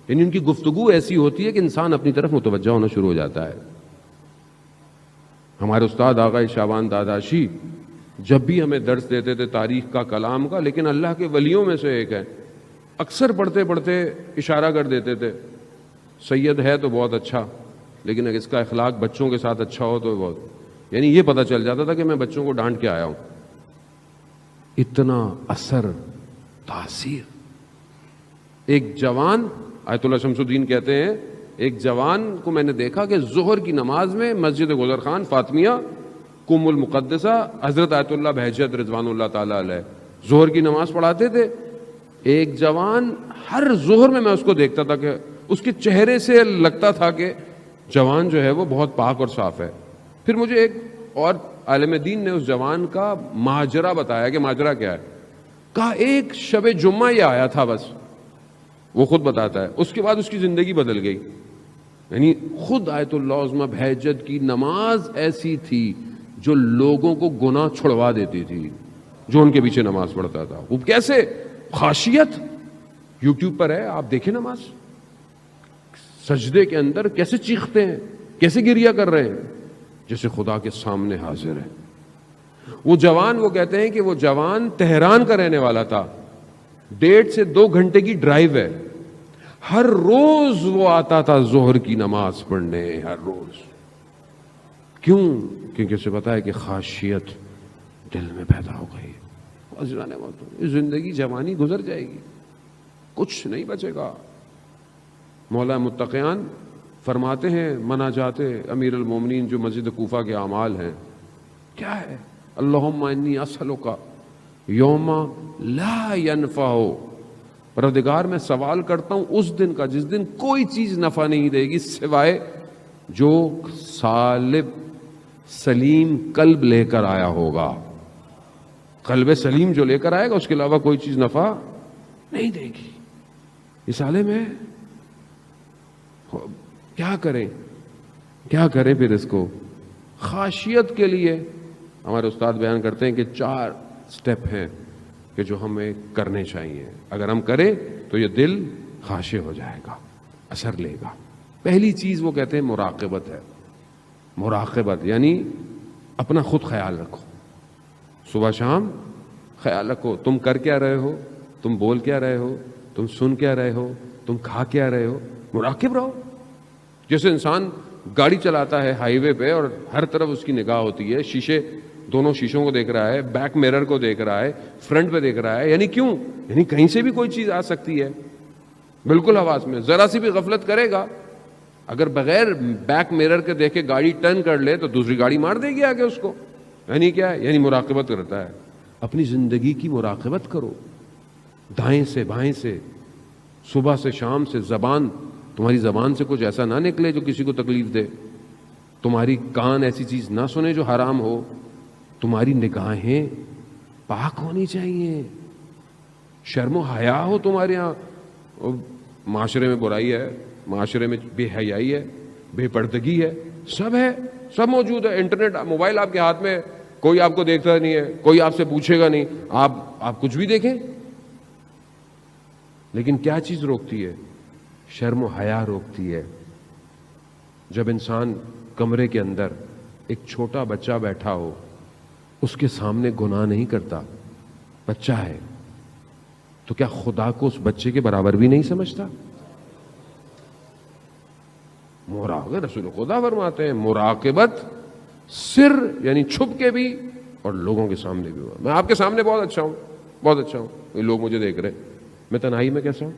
یعنی ان کی گفتگو ایسی ہوتی ہے کہ انسان اپنی طرف متوجہ ہونا شروع ہو جاتا ہے. ہمارے استاد آغا شعبان داداشی جب بھی ہمیں درس دیتے تھے تاریخ کا، کلام کا، لیکن اللہ کے ولیوں میں سے ایک ہے، اکثر پڑھتے پڑھتے اشارہ کر دیتے تھے سید ہے تو بہت اچھا، لیکن اگر اس کا اخلاق بچوں کے ساتھ اچھا ہو تو بہت. یعنی یہ پتہ چل جاتا تھا کہ میں بچوں کو ڈانٹ کے آیا ہوں. اتنا اثر، تاثیر. ایک جوان، آیت اللہ شمس الدین کہتے ہیں، ایک جوان کو میں نے دیکھا کہ ظہر کی نماز میں مسجد گزر خان فاطمیہ کم المقدسہ حضرت آیت اللہ بہجت رضوان اللہ تعالی علیہ ظہر کی نماز پڑھاتے تھے. ایک جوان ہر ظہر میں اس کو دیکھتا تھا کہ اس کے چہرے سے لگتا تھا کہ جوان جو ہے وہ بہت پاک اور صاف ہے. پھر مجھے ایک اور عالم دین نے اس جوان کا ماجرا بتایا کہ ماجرا کیا ہے. کہا ایک شب جمعہ یہ آیا تھا بس، وہ خود بتاتا ہے، اس کے بعد اس کی زندگی بدل گئی. یعنی خود آیت اللہ عظمہ بہجت کی نماز ایسی تھی جو لوگوں کو گناہ چھڑوا دیتی تھی جو ان کے پیچھے نماز پڑھتا تھا. وہ کیسے؟ خاشیت. یوٹیوب پر ہے، آپ دیکھیں نماز، سجدے کے اندر کیسے چیختے ہیں، کیسے گریہ کر رہے ہیں، جیسے خدا کے سامنے حاضر ہے. وہ جوان، وہ کہتے ہیں کہ وہ جوان تہران کا رہنے والا تھا، 1.5 سے 2 گھنٹے کی ڈرائیو ہے. ہر روز وہ آتا تھا ظہر کی نماز پڑھنے، ہر روز. کیوں؟ کیونکہ اسے پتا ہے کہ خاشیت دل میں پیدا ہو گئی. زندگی جوانی گزر جائے گی، کچھ نہیں بچے گا. مولا متقیان فرماتے ہیں مناجات امیر المومنین جو مسجد کوفہ کے اعمال ہیں، کیا ہے؟ اللہم انی اسألک یوم لا ینفع، پروردگار میں سوال کرتا ہوں اس دن کا جس دن کوئی چیز نفع نہیں دے گی سوائے جو سالم سلیم قلب لے کر آیا ہوگا. قلب سلیم جو لے کر آئے گا اس کے علاوہ کوئی چیز نفع نہیں دے گی. اس عالم ہے، کیا کریں پھر اس کو؟ خاشیت کے لیے ہمارے استاد بیان کرتے ہیں کہ 4 سٹیپ ہیں کہ جو ہمیں کرنے چاہیے. اگر ہم کریں تو یہ دل خاشع ہو جائے گا، اثر لے گا. پہلی چیز وہ کہتے ہیں مراقبت ہے. مراقبت یعنی اپنا خود خیال رکھو، صبح شام خیال رکھو تم کر کیا رہے ہو، تم بول کیا رہے ہو، تم سن کیا رہے ہو، تم کھا کیا رہے ہو. مراقب رہو. جیسے انسان گاڑی چلاتا ہے ہائی وے پہ اور ہر طرف اس کی نگاہ ہوتی ہے، شیشے، دونوں شیشوں کو دیکھ رہا ہے، بیک میرر کو دیکھ رہا ہے، فرنٹ پہ دیکھ رہا ہے. یعنی کیوں؟ یعنی کہیں سے بھی کوئی چیز آ سکتی ہے. بالکل حواس میں ذرا سی بھی غفلت کرے گا، اگر بغیر بیک میرر کے دیکھے گاڑی ٹرن کر لے تو دوسری گاڑی مار دے گی آگے اس کو. یعنی کیا ہے؟ یعنی مراقبت کرتا ہے. اپنی زندگی کی مراقبت کرو، دائیں سے بائیں سے، صبح سے شام سے. تمہاری زبان سے کچھ ایسا نہ نکلے جو کسی کو تکلیف دے، تمہاری کان ایسی چیز نہ سنے جو حرام ہو، تمہاری نگاہیں پاک ہونی چاہیے، شرم و حیا ہو تمہارے یہاں. معاشرے میں برائی ہے، معاشرے میں بے حیائی ہے، بے پردگی ہے، سب ہے، سب موجود ہے. انٹرنیٹ، موبائل آپ کے ہاتھ میں، کوئی آپ کو دیکھتا نہیں ہے، کوئی آپ سے پوچھے گا نہیں، آپ کچھ بھی دیکھیں. لیکن کیا چیز روکتی ہے؟ شرم و حیا روکتی ہے. جب انسان کمرے کے اندر ایک چھوٹا بچہ بیٹھا ہو، اس کے سامنے گناہ نہیں کرتا، بچہ ہے، تو کیا خدا کو اس بچے کے برابر بھی نہیں سمجھتا؟ مراقبہ، رسول خدا فرماتے ہیں مراقبت سر یعنی چھپ کے بھی اور لوگوں کے سامنے بھی ہوا۔ میں آپ کے سامنے بہت اچھا ہوں، بہت اچھا ہوں، یہ لوگ مجھے دیکھ رہے ہیں، میں تنہائی میں کیسا ہوں،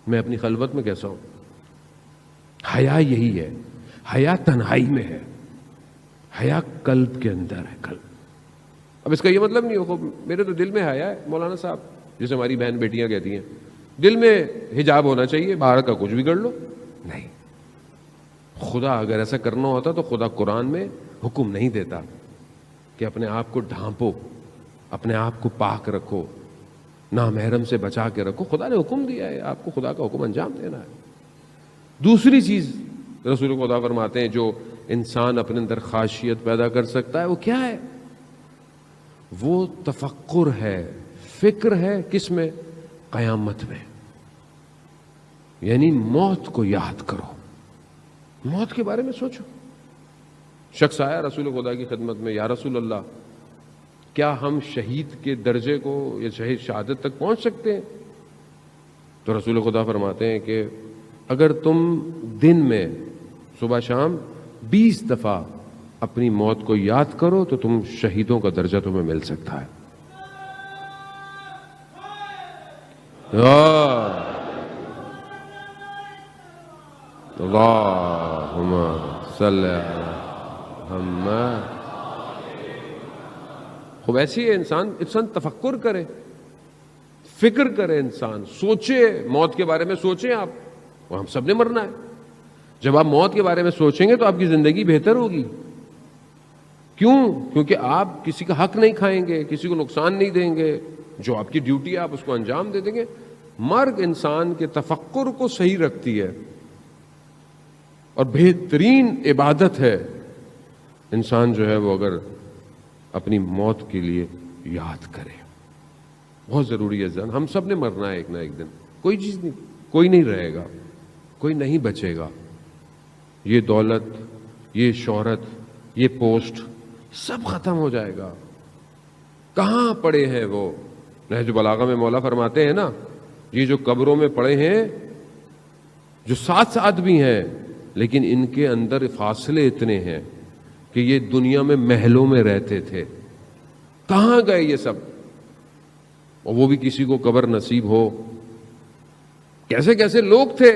میں اپنی خلوت میں کیسا ہوں۔ حیا یہی ہے، حیا تنہائی میں ہے، حیا قلب کے اندر ہے، قلب۔ اب اس کا یہ مطلب نہیں ہو میرے تو دل میں حیا ہے مولانا صاحب، جیسے ہماری بہن بیٹیاں کہتی ہیں دل میں حجاب ہونا چاہیے، باہر کا کچھ بھی کر لو، نہیں۔ خدا اگر ایسا کرنا ہوتا تو خدا قرآن میں حکم نہیں دیتا کہ اپنے آپ کو ڈھانپو، اپنے آپ کو پاک رکھو، نامحرم سے بچا کے رکھو۔ خدا نے حکم دیا ہے، آپ کو خدا کا حکم انجام دینا ہے۔ دوسری چیز رسول خدا فرماتے ہیں جو انسان اپنے اندر خاشیت پیدا کر سکتا ہے، وہ کیا ہے؟ وہ تفکر ہے، فکر ہے، کس میں؟ قیامت میں، یعنی موت کو یاد کرو، موت کے بارے میں سوچو۔ شخص آیا رسول خدا کی خدمت میں، یا رسول اللہ کیا ہم شہید کے درجے کو یا شہید شہادت تک پہنچ سکتے ہیں؟ تو رسول خدا فرماتے ہیں کہ اگر تم دن میں صبح شام 20 دفعہ اپنی موت کو یاد کرو تو تم شہیدوں کا درجہ تمہیں مل سکتا ہے۔ اللہم صلی علی محمد۔ خوب ایسی ہے، انسان تفکر کرے، فکر کرے، انسان سوچے، موت کے بارے میں سوچیں آپ، اور ہم سب نے مرنا ہے۔ جب آپ موت کے بارے میں سوچیں گے تو آپ کی زندگی بہتر ہوگی۔ کیوں؟ کیونکہ آپ کسی کا حق نہیں کھائیں گے، کسی کو نقصان نہیں دیں گے، جو آپ کی ڈیوٹی ہے آپ اس کو انجام دے دیں گے۔ مرگ انسان کے تفکر کو صحیح رکھتی ہے اور بہترین عبادت ہے انسان جو ہے وہ اگر اپنی موت کے لیے یاد کرے۔ بہت ضروری ہے جان، ہم سب نے مرنا ہے ایک نہ ایک دن، کوئی چیز نہیں، کوئی نہیں رہے گا، کوئی نہیں بچے گا۔ یہ دولت، یہ شہرت، یہ پوسٹ سب ختم ہو جائے گا۔ کہاں پڑے ہیں وہ؟ نہج البلاغہ میں مولا فرماتے ہیں نا، یہ جو قبروں میں پڑے ہیں، جو ساتھ ساتھ بھی ہیں لیکن ان کے اندر فاصلے اتنے ہیں کہ یہ دنیا میں محلوں میں رہتے تھے، کہاں گئے یہ سب؟ اور وہ بھی کسی کو قبر نصیب ہو۔ کیسے کیسے لوگ تھے،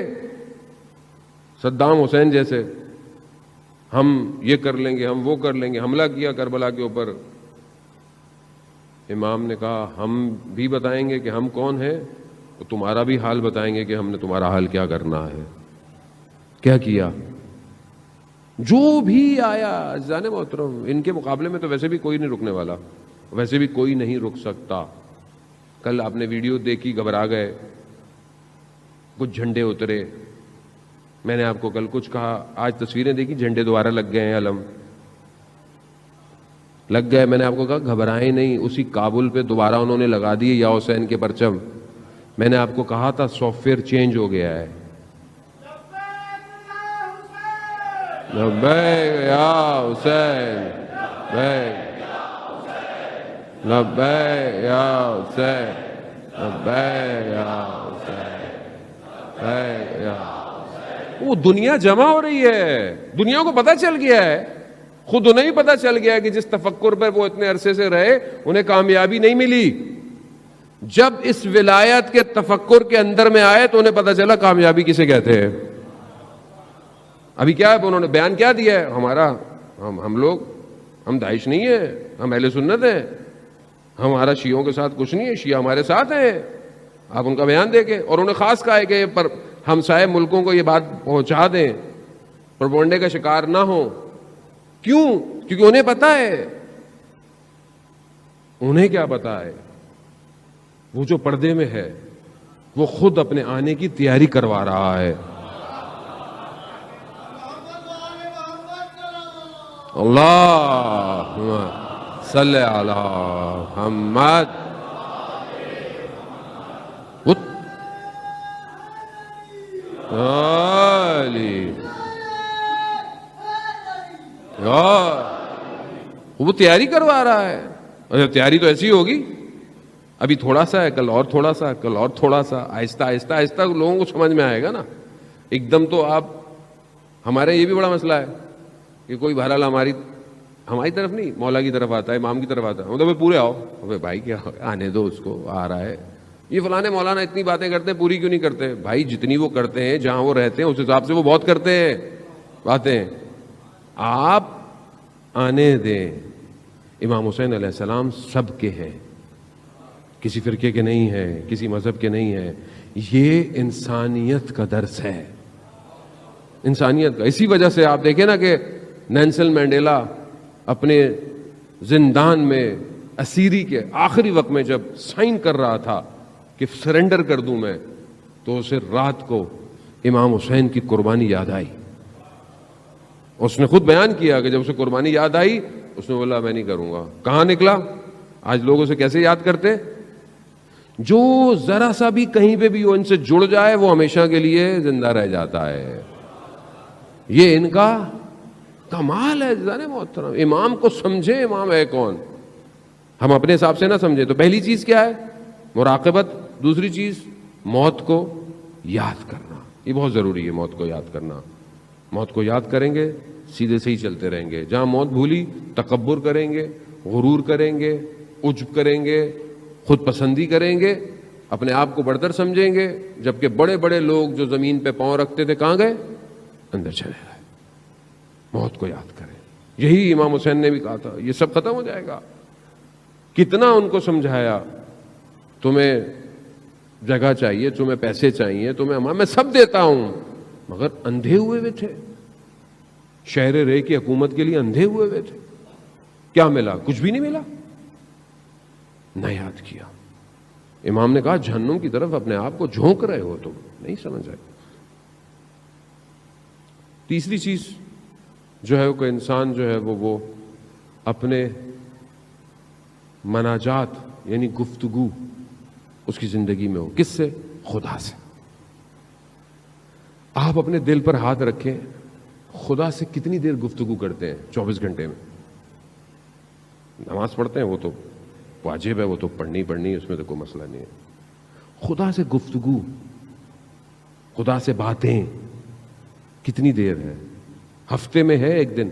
صدام حسین جیسے، ہم یہ کر لیں گے، ہم وہ کر لیں گے، حملہ کیا کربلا کے اوپر۔ امام نے کہا ہم بھی بتائیں گے کہ ہم کون ہیں، تو تمہارا بھی حال بتائیں گے کہ ہم نے تمہارا حال کیا کرنا ہے۔ کیا کیا؟ جو بھی آیا جان محترم، ان کے مقابلے میں تو ویسے بھی کوئی نہیں رکنے والا، ویسے بھی کوئی نہیں رک سکتا۔ کل آپ نے ویڈیو دیکھی، گھبرا گئے، کچھ جھنڈے اترے، میں نے آپ کو کل کچھ کہا، آج تصویریں دیکھی، جھنڈے دوبارہ لگ گئے ہیں، علم لگ گئے۔ میں نے آپ کو کہا گھبرائیں نہیں، اسی کابل پہ دوبارہ انہوں نے لگا دیے یا حسین کے پرچم۔ میں نے آپ کو کہا تھا سافٹ ویئر چینج ہو گیا ہے۔ لبیک یا حسین، لبیک یا حسین، لبیک یا حسین، لبیک یا حسین۔ وہ دنیا جمع ہو رہی ہے، دنیا کو پتہ چل گیا ہے، خود انہیں پتہ چل گیا کہ جس تفکر پر وہ اتنے عرصے سے رہے انہیں کامیابی نہیں ملی۔ جب اس ولایت کے تفکر کے اندر میں آئے تو انہیں پتہ چلا کامیابی کسے کہتے ہیں۔ ابھی کیا ہے، انہوں نے بیان کیا دیا ہے، ہمارا ہم لوگ، ہم داعش نہیں ہیں، ہم اہل سنت ہیں، ہمارا شیعوں کے ساتھ کچھ نہیں ہے، شیعہ ہمارے ساتھ ہیں۔ آپ ان کا بیان دے کے، اور انہوں نے خاص کہا ہے کہ پر ہمسائے ملکوں کو یہ بات پہنچا دیں، پروپیگنڈے کا شکار نہ ہوں۔ کیوں؟ کیونکہ انہیں پتا ہے، انہیں کیا پتا ہے، وہ جو پردے میں ہے وہ خود اپنے آنے کی تیاری کروا رہا ہے۔ اللہم صلی علی محمد۔ علی وہ تیاری کروا رہا ہے. اچھا تیاری تو ایسی ہوگی, ابھی تھوڑا سا ہے, کل اور تھوڑا سا, کل اور تھوڑا سا, آہستہ آہستہ آہستہ لوگوں کو سمجھ میں آئے گا نا. ایک دم تو آپ, ہمارے یہ بھی بڑا مسئلہ ہے کہ کوئی بہرحال ہماری طرف نہیں, مولا کی طرف آتا ہے, امام کی طرف آتا ہے, مطلب پورے آؤ. ابے بھائی کیا آنے دو اس کو, آ رہا ہے. یہ فلانے مولانا اتنی باتیں کرتے ہیں, پوری کیوں نہیں کرتے؟ بھائی جتنی وہ کرتے ہیں, جہاں وہ رہتے ہیں اس حساب سے وہ بہت کرتے ہیں باتیں. آپ آنے دیں. امام حسین علیہ السلام سب کے ہیں, کسی فرقے کے نہیں ہیں, کسی مذہب کے نہیں ہیں. یہ انسانیت کا درس ہے, انسانیت کا. اسی وجہ سے آپ دیکھیں نا کہ نیلسن مینڈیلا اپنے زندان میں اسیری کے آخری وقت میں جب سائن کر رہا تھا کہ سرنڈر کر دوں میں, تو اسے رات کو امام حسین کی قربانی یاد آئی. اس نے خود بیان کیا کہ جب اسے قربانی یاد آئی, اس نے بولا میں نہیں کروں گا. کہاں نکلا؟ آج لوگ اسے کیسے یاد کرتے؟ جو ذرا سا بھی کہیں پہ بھی وہ ان سے جڑ جائے وہ ہمیشہ کے لیے زندہ رہ جاتا ہے. یہ ان کا کمال ہے جانے محترم. امام کو سمجھے امام ہے کون, ہم اپنے حساب سے نہ سمجھے. تو پہلی چیز کیا ہے؟ مراقبت. دوسری چیز موت کو یاد کرنا. یہ بہت ضروری ہے, موت کو یاد کرنا. موت کو یاد کریں گے سیدھے سے ہی چلتے رہیں گے. جہاں موت بھولی تکبر کریں گے, غرور کریں گے, عجب کریں گے, خود پسندی کریں گے, اپنے آپ کو بڑھتر سمجھیں گے. جبکہ بڑے بڑے لوگ جو زمین پہ پاؤں رکھتے تھے کہاں گئے؟ اندر چلے گئے. موت کو یاد کریں. یہی امام حسین نے بھی کہا تھا, یہ سب ختم ہو جائے گا. کتنا ان کو سمجھایا, تمہیں جگہ چاہیے, تمہیں پیسے چاہیے, تمہیں میں سب دیتا ہوں, مگر اندھے ہوئے ہوئے تھے. شہر رے کی حکومت کے لیے اندھے ہوئے ہوئے تھے. کیا ملا؟ کچھ بھی نہیں ملا. نہ یاد کیا. امام نے کہا جہنم کی طرف اپنے آپ کو جھونک رہے ہو, تم نہیں سمجھ آئے. تیسری چیز جو ہے کہ انسان جو ہے وہ اپنے مناجات یعنی گفتگو اس کی زندگی میں ہو. کس سے؟ خدا سے. آپ اپنے دل پر ہاتھ رکھیں, خدا سے کتنی دیر گفتگو کرتے ہیں 24 گھنٹے میں؟ نماز پڑھتے ہیں, وہ تو واجب ہے, وہ تو پڑھنی ہے, اس میں تو کوئی مسئلہ نہیں ہے. خدا سے گفتگو, خدا سے باتیں کتنی دیر ہے؟ ہفتے میں ہے ایک دن؟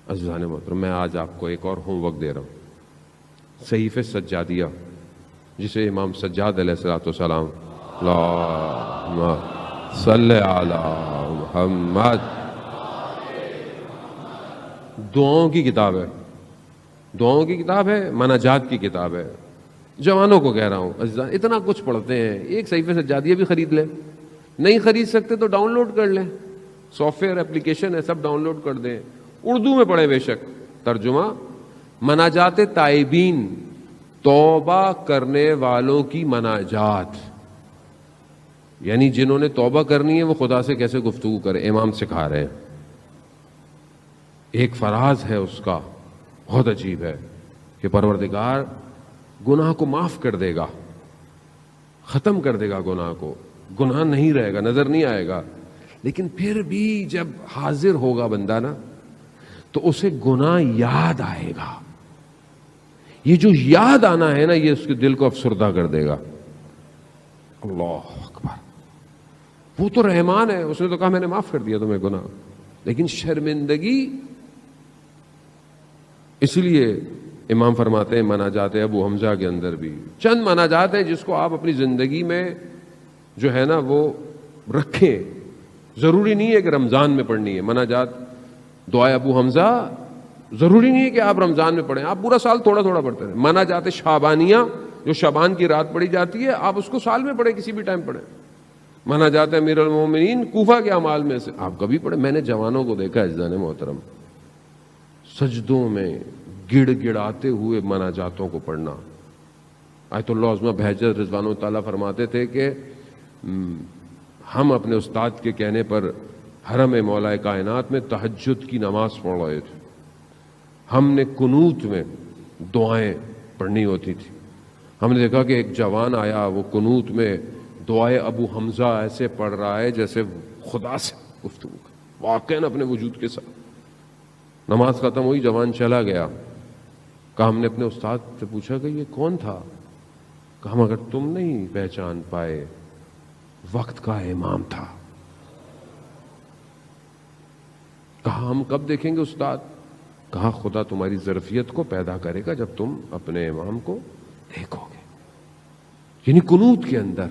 عزیزان محترم, میں آج آپ کو ایک اور ہوم ورک دے رہا ہوں. صحیفہ سجادیہ جسے امام سجاد علیہ الصلوۃ والسلام اللہم صلی علی محمد, دعاؤں کی کتاب ہے. دعاؤں کی کتاب ہے, مناجات کی کتاب ہے. جوانوں کو کہہ رہا ہوں عزیزان, اتنا کچھ پڑھتے ہیں, ایک صحیفہ سجادیہ بھی خرید لیں. نہیں خرید سکتے تو ڈاؤن لوڈ کر لیں, سافٹ ویئر اپلیکیشن ہے, سب ڈاؤن لوڈ کر دیں. اردو میں پڑھیں بے شک. ترجمہ مناجات تائبین, توبہ کرنے والوں کی مناجات, یعنی جنہوں نے توبہ کرنی ہے وہ خدا سے کیسے گفتگو کرے. امام سکھا رہے ہیں. ایک فراز ہے اس کا بہت عجیب ہے کہ پروردگار گناہ کو معاف کر دے گا, ختم کر دے گا گناہ کو, گناہ نہیں رہے گا, نظر نہیں آئے گا. لیکن پھر بھی جب حاضر ہوگا بندہ نا تو اسے گناہ یاد آئے گا. یہ جو یاد آنا ہے نا یہ اس کے دل کو افسردہ کر دے گا. اللہ اکبر. وہ تو رحمان ہے, اس نے تو کہا میں نے معاف کر دیا تمہیں گناہ, لیکن شرمندگی. اس لیے امام فرماتے ہیں مناجات ابو حمزہ کے اندر بھی چند مناجات ہیں جس کو آپ اپنی زندگی میں جو ہے نا وہ رکھیں. ضروری نہیں ہے کہ رمضان میں پڑھنی ہے مناجات. دعائے ابو حمزہ ضروری نہیں ہے کہ آپ رمضان میں پڑھیں, آپ پورا سال تھوڑا تھوڑا پڑھتے رہیں. مناجات شعبانیہ جو شعبان کی رات پڑھی جاتی ہے, آپ اس کو سال میں پڑھیں, کسی بھی ٹائم پڑھیں. مناجات امیر المومنین کوفہ کے اعمال میں سے آپ کبھی پڑھیں. میں نے جوانوں کو دیکھا عزیزان محترم سجدوں میں گڑ گڑاتے ہوئے مناجاتوں کو پڑھنا. آیت اللہ عظمہ بہجت رضوان اللہ تعالیٰ فرماتے تھے کہ ہم اپنے استاد کے کہنے پر حرم مولا کائنات میں تہجد کی نماز پڑھ رہے تھے. ہم نے قنوت میں دعائیں پڑھنی ہوتی تھی. ہم نے دیکھا کہ ایک جوان آیا, وہ قنوت میں دعائے ابو حمزہ ایسے پڑھ رہا ہے جیسے خدا سے گفتگو کر. واقعاً اپنے وجود کے ساتھ۔ نماز ختم ہوئی، جوان چلا گیا، کہا ہم نے اپنے استاد سے پوچھا کہ یہ کون تھا؟ کہا مگر تم نہیں پہچان پائے، وقت کا امام تھا۔ کہا ہم کب دیکھیں گے استاد؟ کہا خدا تمہاری ظرفیت کو پیدا کرے گا جب تم اپنے امام کو دیکھو گے۔ یعنی قنوت کے اندر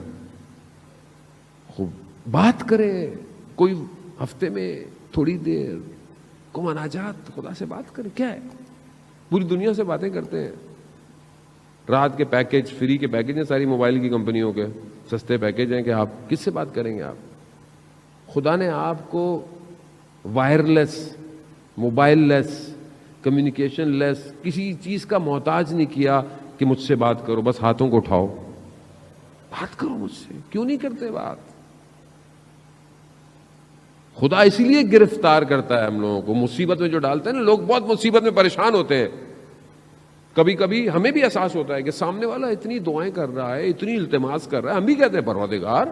خوب بات کریں، کوئی ہفتے میں تھوڑی دیر کو مناجات خدا سے بات کریں۔ کیا ہے، پوری دنیا سے باتیں کرتے ہیں، رات کے پیکج، فری کے پیکج ہیں ساری موبائل کی کمپنیوں کے، سستے پیکج ہیں کہ آپ کس سے بات کریں گے؟ آپ، خدا نے آپ کو وائرلیس، موبائل لیس، کمیونیکیشن لیس، کسی چیز کا محتاج نہیں کیا کہ مجھ سے بات کرو، بس ہاتھوں کو اٹھاؤ، بات کرو مجھ سے۔ کیوں نہیں کرتے بات؟ خدا اسی لیے گرفتار کرتا ہے ہم لوگوں کو، مصیبت میں جو ڈالتا ہے نا، لوگ بہت مصیبت میں پریشان ہوتے ہیں۔ کبھی کبھی ہمیں بھی احساس ہوتا ہے کہ سامنے والا اتنی دعائیں کر رہا ہے، اتنی التماس کر رہا ہے، ہم بھی کہتے ہیں پروردگار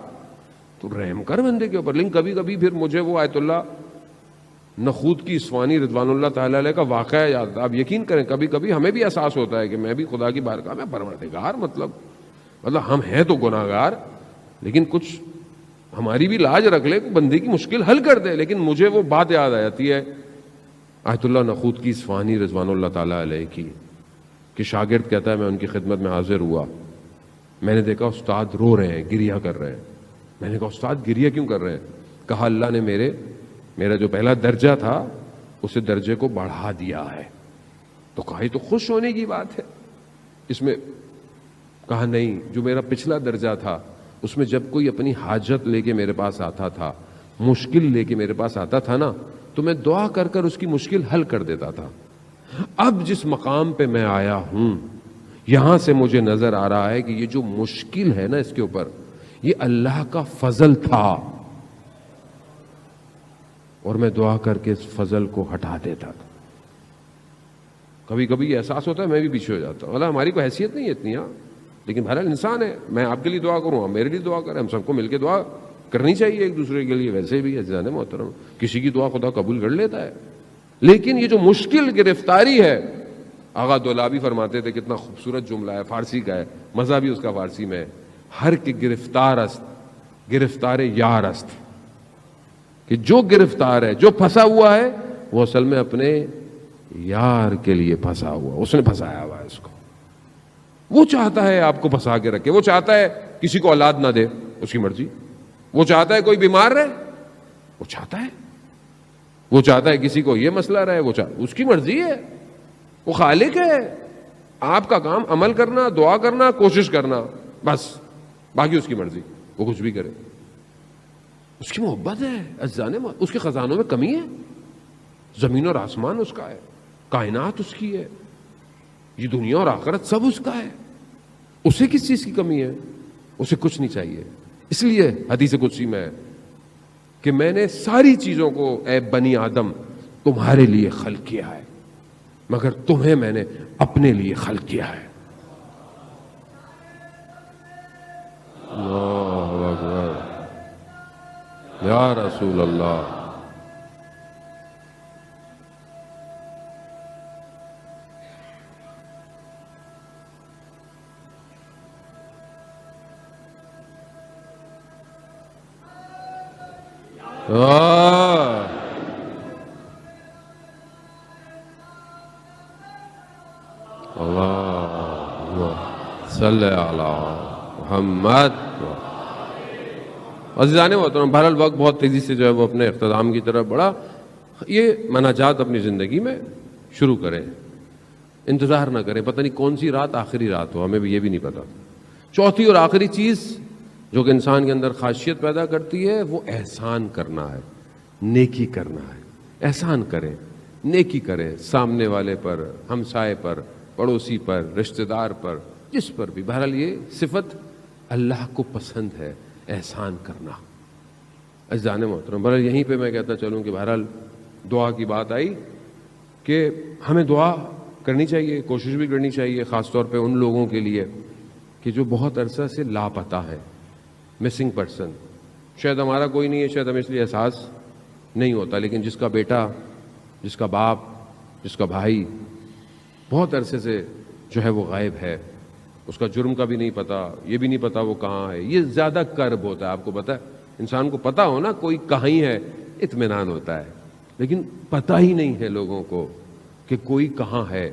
تو رحم کر بندے کے اوپر۔ لیکن کبھی کبھی پھر مجھے وہ آیت اللہ نخود کی اصفہانی رضوان اللہ تعالی علیہ کا واقعہ یاد، آپ یقین کریں کبھی کبھی ہمیں بھی احساس ہوتا ہے کہ میں بھی خدا کی بارگاہ میں پروردگار، مطلب ہم ہیں تو گناہ گار، لیکن کچھ ہماری بھی لاج رکھ لے، بندے کی مشکل حل کر دے۔ لیکن مجھے وہ بات یاد آ جاتی ہے آیت اللہ نخود کی اصفہانی رضوان اللہ تعالی علیہ کی، کہ شاگرد کہتا ہے میں ان کی خدمت میں حاضر ہوا، میں نے دیکھا استاد رو رہے ہیں، گریہ کر رہے ہیں۔ میں نے کہا استاد گریہ کیوں کر رہے ہیں؟ کہا اللہ نے میرا جو پہلا درجہ تھا اسے درجے کو بڑھا دیا ہے۔ تو کہا یہ تو خوش ہونے کی بات ہے اس میں۔ کہا نہیں، جو میرا پچھلا درجہ تھا اس میں جب کوئی اپنی حاجت لے کے میرے پاس آتا تھا، مشکل لے کے میرے پاس آتا تھا نا، تو میں دعا کر کر اس کی مشکل حل کر دیتا تھا۔ اب جس مقام پہ میں آیا ہوں، یہاں سے مجھے نظر آ رہا ہے کہ یہ جو مشکل ہے نا اس کے اوپر، یہ اللہ کا فضل تھا، اور میں دعا کر کے اس فضل کو ہٹا دیتا تھا۔ کبھی کبھی یہ احساس ہوتا ہے میں بھی پیچھے ہو جاتا ہوں، اللہ ہماری کوئی حیثیت نہیں ہے اتنی، ہاں، لیکن بہرحال انسان ہے، میں آپ کے لیے دعا کروں، آپ میرے لیے دعا کریں، ہم سب کو مل کے دعا کرنی چاہیے ایک دوسرے کے لیے۔ ویسے بھی عزیزان محترم، کسی کی دعا خدا قبول کر لیتا ہے، لیکن یہ جو مشکل گرفتاری ہے، آغا دولابی فرماتے تھے، کتنا خوبصورت جملہ ہے، فارسی کا ہے، مزہ بھی اس کا فارسی میں ہے، ہر کے گرفتار است گرفتار یار است، کہ جو گرفتار ہے، جو پھنسا ہوا ہے، وہ اصل میں اپنے یار کے لیے پھنسا ہوا، اس نے پھنسایا ہوا ہے اس کو۔ وہ چاہتا ہے آپ کو پھنسا کے رکھے، وہ چاہتا ہے کسی کو اولاد نہ دے، اس کی مرضی، وہ چاہتا ہے کوئی بیمار رہے، وہ چاہتا ہے، وہ چاہتا ہے کسی کو یہ مسئلہ رہے، اس کی مرضی ہے، وہ خالق ہے۔ آپ کا کام عمل کرنا، دعا کرنا، کوشش کرنا، بس، باقی اس کی مرضی، وہ کچھ بھی کرے۔ اس کی محبت ہے عزیزان، اس کے خزانوں میں کمی ہے؟ زمین اور آسمان اس کا ہے، کائنات اس کی ہے، یہ دنیا اور آخرت سب اس کا ہے، اسے کس چیز کی کمی ہے؟ اسے کچھ نہیں چاہیے۔ اس لیے حدیث قدسی میں ہے کہ میں نے ساری چیزوں کو اے بنی آدم تمہارے لیے خلق کیا ہے، مگر تمہیں میں نے اپنے لیے خلق کیا ہے۔ اللہ اکبر، یا رسول اللہ۔ صلی علی محمد۔ عزیزان محترم، بہرحال وقت بہت تیزی سے جو ہے وہ اپنے اختتام کی طرف بڑھا۔ یہ مناجات اپنی زندگی میں شروع کریں، انتظار نہ کریں، پتہ نہیں کون سی رات آخری رات ہو، ہمیں بھی یہ بھی نہیں پتا۔ چوتھی اور آخری چیز جو کہ انسان کے اندر خاصیت پیدا کرتی ہے، وہ احسان کرنا ہے، نیکی کرنا ہے۔ احسان کریں، نیکی کریں، سامنے والے پر، ہمسائے پر، پڑوسی پر، رشتہ دار پر، جس پر بھی۔ بہرحال یہ صفت اللہ کو پسند ہے، احسان کرنا۔ عزیزان محترم، بہرحال یہیں پہ میں کہتا چلوں کہ بہرحال دعا کی بات آئی کہ ہمیں دعا کرنی چاہیے، کوشش بھی کرنی چاہیے، خاص طور پہ ان لوگوں کے لیے کہ جو بہت عرصہ سے لاپتہ ہے، مسنگ پرسن۔ شاید ہمارا کوئی نہیں ہے، شاید ہم اس لیے احساس نہیں ہوتا، لیکن جس کا بیٹا، جس کا باپ، جس کا بھائی بہت عرصے سے جو ہے وہ غائب ہے، اس کا جرم کا بھی نہیں پتا، یہ بھی نہیں پتا وہ کہاں ہے، یہ زیادہ کرب ہوتا ہے. آپ کو پتا ہے، انسان کو پتا ہو نا کوئی کہاں ہی ہے، اطمینان ہوتا ہے، لیکن پتہ ہی نہیں ہے لوگوں کو کہ کوئی کہاں ہے.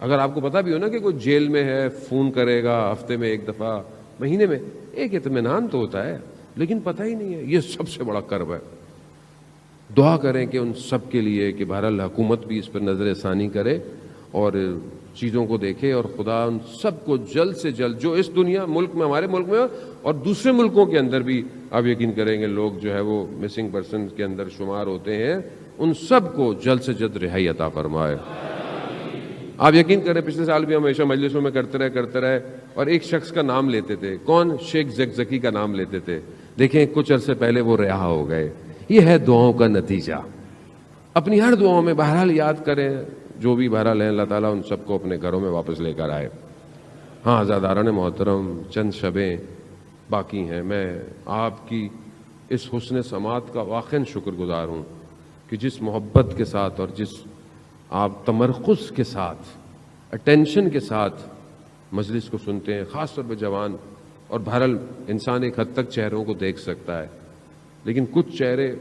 اگر آپ کو پتا بھی ہو نا کہ کوئی جیل میں ہے، فون کرے گا ہفتے میں ایک دفعہ، مہینے میں، ایک اطمینان تو ہوتا ہے، لیکن پتہ ہی نہیں ہے. یہ سب سے بڑا کرب ہے. دعا کریں کہ ان سب کے لیے کہ بہرحال حکومت بھی اس پر نظر ثانی کرے اور چیزوں کو دیکھے، اور خدا ان سب کو جلد سے جلد، جو اس دنیا ملک میں، ہمارے ملک میں اور دوسرے ملکوں کے اندر بھی آپ یقین کریں گے لوگ جو ہے وہ مسنگ پرسن کے اندر شمار ہوتے ہیں، ان سب کو جلد سے جلد رہائی عطا فرمائے. آپ یقین کریں پچھلے سال بھی ہم ہمیشہ مجلسوں میں کرتے رہے اور ایک شخص کا نام لیتے تھے. کون؟ شیخ زکزکی کا نام لیتے تھے. دیکھیں کچھ عرصے پہلے وہ رہا ہو گئے. یہ ہے دعاؤں کا نتیجہ. اپنی ہر دعاؤں میں بہرحال یاد کریں، جو بھی بہرحال ہیں اللہ تعالیٰ ان سب کو اپنے گھروں میں واپس لے کر آئے. ہاں عزاداران محترم، چند شبیں باقی ہیں. میں آپ کی اس حسن سماعت کا واقعاً شکر گزار ہوں کہ جس محبت کے ساتھ اور جس آپ تمرکز کے ساتھ، اٹینشن کے ساتھ مجلس کو سنتے ہیں، خاص طور پہ جوان. اور بہرحال انسان ایک حد تک چہروں کو دیکھ سکتا ہے، لیکن کچھ چہرے،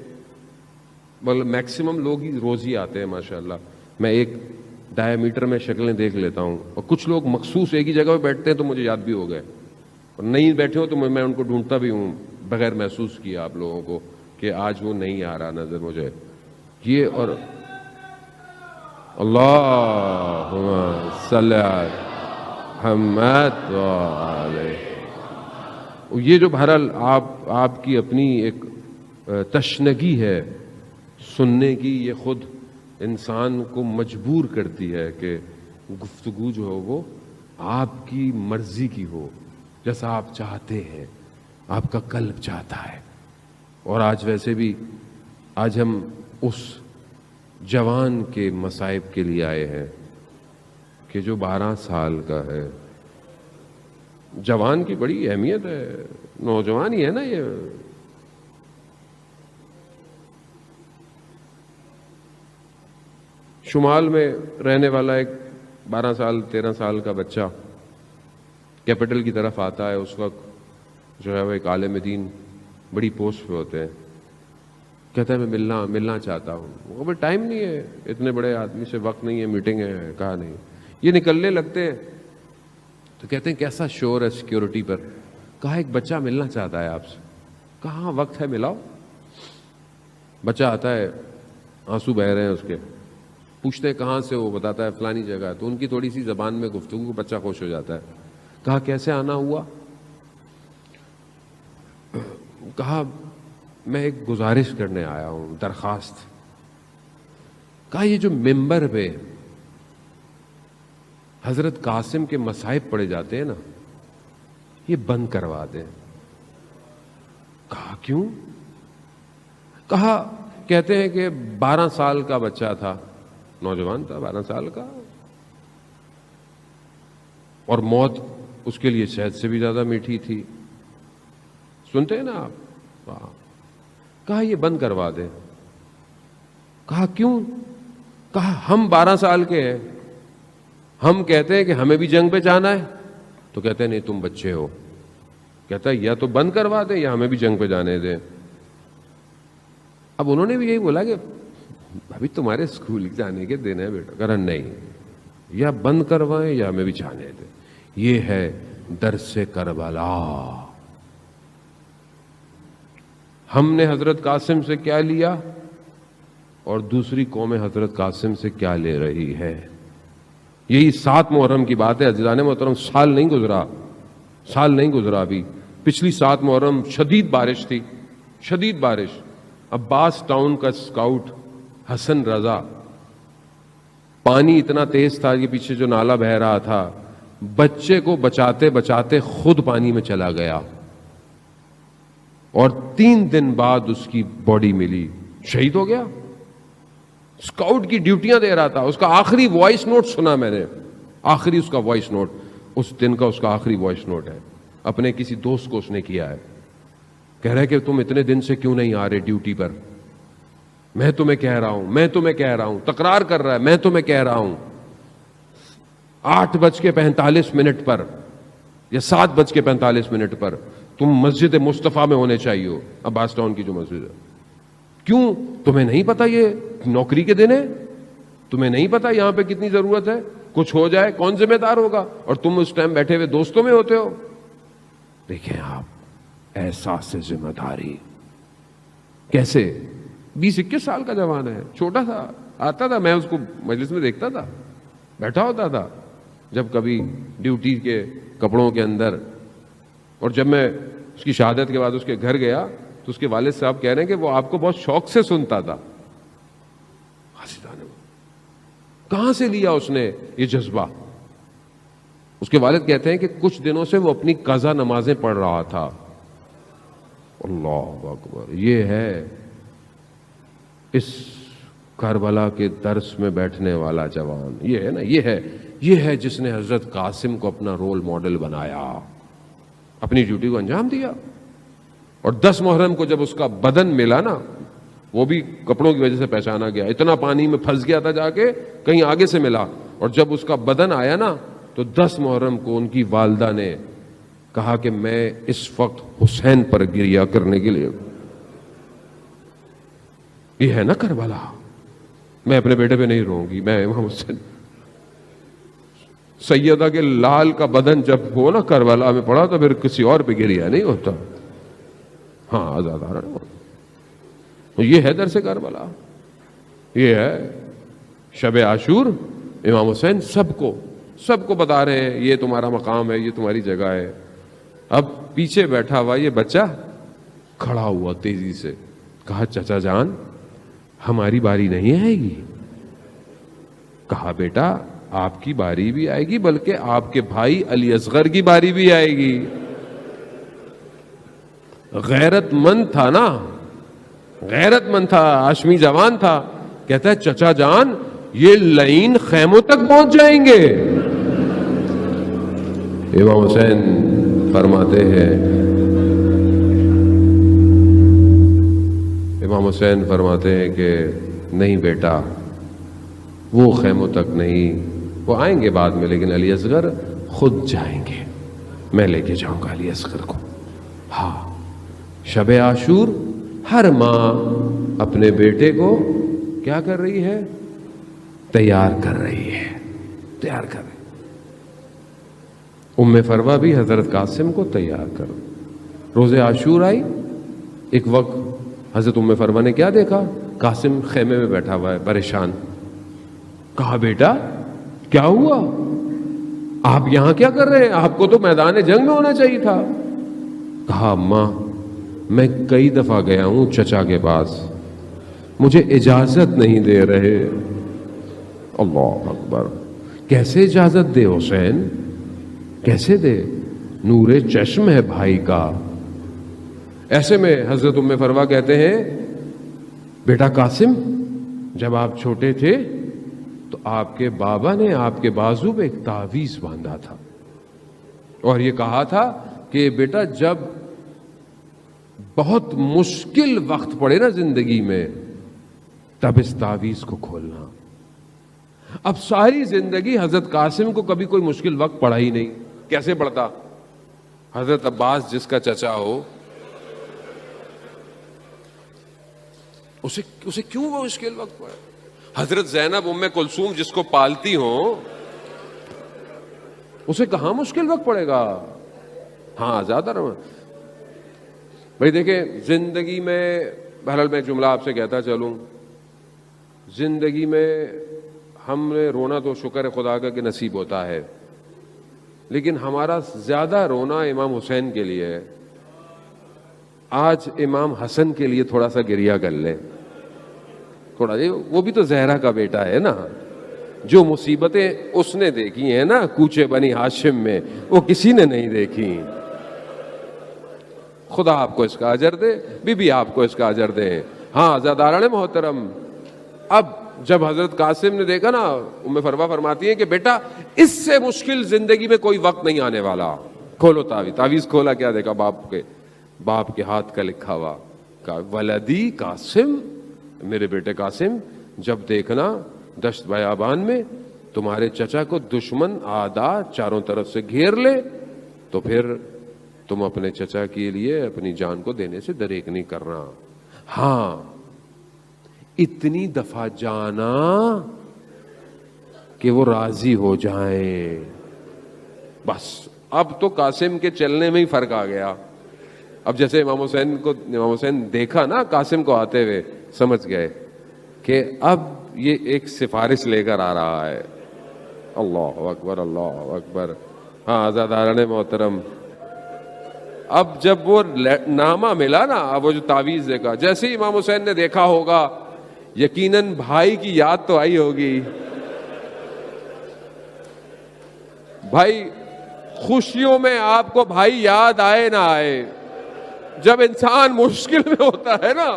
میکسیمم لوگ ہی روز ہی آتے ہیں ماشاءاللہ. میں ایک ڈایا میٹر میں شکلیں دیکھ لیتا ہوں، اور کچھ لوگ مخصوص ایک ہی جگہ پہ بیٹھتے ہیں تو مجھے یاد بھی ہو گئے، اور نہیں بیٹھے ہو تو میں ان کو ڈھونڈتا بھی ہوں بغیر محسوس کیا آپ لوگوں کو کہ آج وہ نہیں آ رہا نظر مجھے. یہ اور اللہم صلی علی محمد وعلیہ، یہ جو بہرحال آپ کی اپنی ایک تشنگی ہے سننے کی، یہ خود انسان کو مجبور کرتی ہے کہ گفتگو جو ہو وہ آپ کی مرضی کی ہو، جیسا آپ چاہتے ہیں، آپ کا قلب چاہتا ہے. اور آج ویسے بھی آج ہم اس جوان کے مصائب کے لیے آئے ہیں کہ جو 12 سال کا ہے. جوان کی بڑی اہمیت ہے، نوجوان ہی ہے نا یہ. شمال میں رہنے والا ایک 12 سال 13 سال کا بچہ کیپٹل کی طرف آتا ہے. اس وقت جو ہے وہ ایک عالم دین بڑی پوسٹ پہ ہوتے ہیں. کہتا ہے میں ملنا چاہتا ہوں. وہ بھی ٹائم نہیں ہے، اتنے بڑے آدمی سے وقت نہیں ہے، میٹنگ ہے. کہا نہیں. یہ نکلنے لگتے ہیں تو کہتے ہیں کیسا شور ہے سیکیورٹی پر. کہا ایک بچہ ملنا چاہتا ہے آپ سے. کہاں وقت ہے ملاؤ. بچہ آتا ہے، آنسو بہ رہے ہیں اس کے. پوچھتے ہیں کہاں سے، وہ بتاتا ہے فلانی جگہ. تو ان کی تھوڑی سی زبان میں گفتگو، بچہ خوش ہو جاتا ہے. کہا کیسے آنا ہوا. کہا میں ایک گزارش کرنے آیا ہوں، درخواست. کہا یہ جو ممبر پہ حضرت قاسم کے مصائب پڑے جاتے ہیں نا، یہ بند کروا دیں. کہا کیوں. کہا کہتے ہیں کہ 12 سال کا بچہ تھا، نوجوان تھا 12 سال کا، اور موت اس کے لیے شہد سے بھی زیادہ میٹھی تھی. سنتے ہیں نا آپ. کہا یہ بند کروا دیں. کہا کیوں. کہا ہم 12 سال کے ہیں، ہم کہتے ہیں کہ ہمیں بھی جنگ پہ جانا ہے، تو کہتے ہیں نہیں تم بچے ہو. کہتا ہے یا تو بند کروا دیں یا ہمیں بھی جنگ پہ جانے دیں. اب انہوں نے بھی یہی بولا کہ ابھی تمہارے اسکول جانے کے دن ہے بیٹا. کہا نہیں، یا بند کروائیں یا ہمیں بھی جانے دیں. یہ ہے درس کربلا. ہم نے حضرت قاسم سے کیا لیا اور دوسری قوم حضرت قاسم سے کیا لے رہی ہے. یہی 7 محرم کی بات ہے عزیزان محترم. سال نہیں گزرا ابھی. پچھلی 7 محرم شدید بارش تھی، شدید بارش. عباس ٹاؤن کا اسکاؤٹ حسن رضا، پانی اتنا تیز تھا کہ پیچھے جو نالا بہ رہا تھا، بچے کو بچاتے بچاتے خود پانی میں چلا گیا، اور 3 دن بعد اس کی باڈی ملی. شہید ہو گیا. اسکاؤٹ کی ڈیوٹیاں دے رہا تھا. اس کا آخری وائس نوٹ سنا میں نے، آخری اس کا وائس نوٹ، اس دن کا اس کا آخری وائس نوٹ ہے. اپنے کسی دوست کو اس نے کیا ہے. کہہ رہے کہ تم اتنے دن سے کیوں نہیں آ رہے ڈیوٹی پر. میں تمہیں کہہ رہا ہوں، میں تمہیں کہہ رہا ہوں، تکرار کر رہا ہے، میں تمہیں کہہ رہا ہوں 8:45 پر یا 7:45 پر تم مسجد مصطفیٰ میں ہونے چاہیے ہو، عباس ٹاؤن کی جو مسجد ہے. کیوں؟ تمہیں نہیں پتا یہ نوکری کے دن ہے؟ تمہیں نہیں پتا یہاں پہ کتنی ضرورت ہے؟ کچھ ہو جائے کون ذمہ دار ہوگا؟ اور تم اس ٹائم بیٹھے ہوئے دوستوں میں ہوتے ہو. دیکھیں آپ احساس ذمہ داری کیسے. 20-21 سال کا جوان ہے، چھوٹا تھا، آتا تھا، میں اس کو مجلس میں دیکھتا تھا، بیٹھا ہوتا تھا جب کبھی ڈیوٹی کے کپڑوں کے اندر. اور جب میں اس کی شہادت کے بعد اس کے گھر گیا تو اس کے والد صاحب کہہ رہے ہیں کہ وہ آپ کو بہت شوق سے سنتا تھا. کہاں سے لیا اس نے یہ جذبہ؟ اس کے والد کہتے ہیں کہ کچھ دنوں سے وہ اپنی قضا نمازیں پڑھ رہا تھا. اللہ اکبر. یہ ہے اس کربلا کے درس میں بیٹھنے والا جوان. یہ ہے نا، یہ ہے جس نے حضرت قاسم کو اپنا رول ماڈل بنایا، اپنی ڈیوٹی کو انجام دیا. اور 10 محرم کو جب اس کا بدن ملا نا، وہ بھی کپڑوں کی وجہ سے پہچانا گیا، اتنا پانی میں پھنس گیا تھا، جا کے کہیں آگے سے ملا. اور جب اس کا بدن آیا نا تو 10 محرم کو ان کی والدہ نے کہا کہ میں اس وقت حسین پر گریہ کرنے کے لیے. یہ ہے نا کربلا. میں اپنے بیٹے پہ نہیں رہوں گی، میں امام حسین. سیدہ کے لال کا بدن جب ہو نا کربلا میں پڑا تو پھر کسی اور پہ گریہ نہیں ہوتا. ہاں آزاد آ رہا. یہ ہے درس کربلا، یہ ہے شب عاشور. امام حسین سب کو بتا رہے ہیں یہ تمہارا مقام ہے، یہ تمہاری جگہ ہے. اب پیچھے بیٹھا ہوا یہ بچہ کھڑا ہوا تیزی سے، کہا چچا جان ہماری باری نہیں آئے گی؟ کہا بیٹا آپ کی باری بھی آئے گی، بلکہ آپ کے بھائی علی اصغر کی باری بھی آئے گی. غیرت مند تھا نا، غیرت مند تھا، ہاشمی جوان تھا. کہتا ہے چچا جان یہ لعین خیموں تک پہنچ جائیں گے. امام حسین فرماتے ہیں، امام حسین فرماتے ہیں کہ نہیں بیٹا وہ خیموں تک نہیں، وہ آئیں گے بعد میں، لیکن علی اصغر خود جائیں گے، میں لے کے جاؤں گا علی اصغر کو. ہاں شب عاشور ہر ماں اپنے بیٹے کو کیا کر رہی ہے؟ تیار کر رہی ہے، تیار کر رہی. ام فروہ بھی حضرت قاسم کو تیار کر. روز عاشور آئی، ایک وقت حضرت ام فروہ نے کیا دیکھا؟ قاسم خیمے میں بیٹھا ہوا ہے پریشان. کہا بیٹا کیا ہوا؟ آپ یہاں کیا کر رہے ہیں؟ آپ کو تو میدان جنگ میں ہونا چاہیے تھا. کہا ماں میں کئی دفعہ گیا ہوں چچا کے پاس، مجھے اجازت نہیں دے رہے. اللہ اکبر. کیسے اجازت دے حسین، کیسے دے؟ نور چشم ہے بھائی کا. ایسے میں حضرت ام فروہ کہتے ہیں بیٹا قاسم جب آپ چھوٹے تھے تو آپ کے بابا نے آپ کے بازو پہ ایک تعویذ باندھا تھا اور یہ کہا تھا کہ بیٹا جب بہت مشکل وقت پڑے نا زندگی میں تب اس تعویذ کو کھولنا. اب ساری زندگی حضرت قاسم کو کبھی کوئی مشکل وقت پڑا ہی نہیں. کیسے پڑتا؟ حضرت عباس جس کا چچا ہو اسے کیوں وہ مشکل وقت پڑا؟ حضرت زینب ام کلثوم جس کو پالتی ہوں اسے کہاں مشکل وقت پڑے گا؟ ہاں زیادہ بھائی دیکھیں زندگی میں، بہرحال میں ایک جملہ آپ سے کہتا چلوں، زندگی میں ہم نے رونا تو شکر ہے خدا کا کہ نصیب ہوتا ہے، لیکن ہمارا زیادہ رونا امام حسین کے لیے ہے. آج امام حسن کے لیے تھوڑا سا گریہ کر لیں، تھوڑا. وہ بھی تو زہرا کا بیٹا ہے نا. جو مصیبتیں اس نے دیکھی ہیں نا کوچے بنی ہاشم میں، وہ کسی نے نہیں دیکھی. خدا آپ کو اس کا اجر دے، بی بی آپ کو اس کا اجر دے. ہاں عزاداران محترم، اب جب حضرت قاسم نے دیکھا نا، ام فروہ فرماتی ہیں کہ بیٹا اس سے مشکل زندگی میں کوئی وقت نہیں آنے والا. کھولو تعویذ کھولا، کیا دیکھا؟ باپ کے ہاتھ کا لکھا ہوا ولدی قاسم میرے بیٹے قاسم جب دیکھنا دشت بیابان میں تمہارے چچا کو دشمن آدھا چاروں طرف سے گھیر لے تو پھر تم اپنے چچا کے لیے اپنی جان کو دینے سے دریغ نہیں کرنا. ہاں اتنی دفعہ جانا کہ وہ راضی ہو جائیں. بس اب تو قاسم کے چلنے میں ہی فرق آ گیا. اب جیسے امام حسین دیکھا نا قاسم کو آتے ہوئے سمجھ گئے کہ اب یہ ایک سفارش لے کر آ رہا ہے. اللہ اکبر اللہ اکبر. ہاں آزاداران محترم اب جب وہ نامہ ملا نا, اب وہ جو تعویذ دیکھا, جیسے ہی امام حسین نے دیکھا ہوگا یقیناً بھائی کی یاد تو آئی ہوگی. بھائی خوشیوں میں آپ کو بھائی یاد آئے نہ آئے, جب انسان مشکل میں ہوتا ہے نا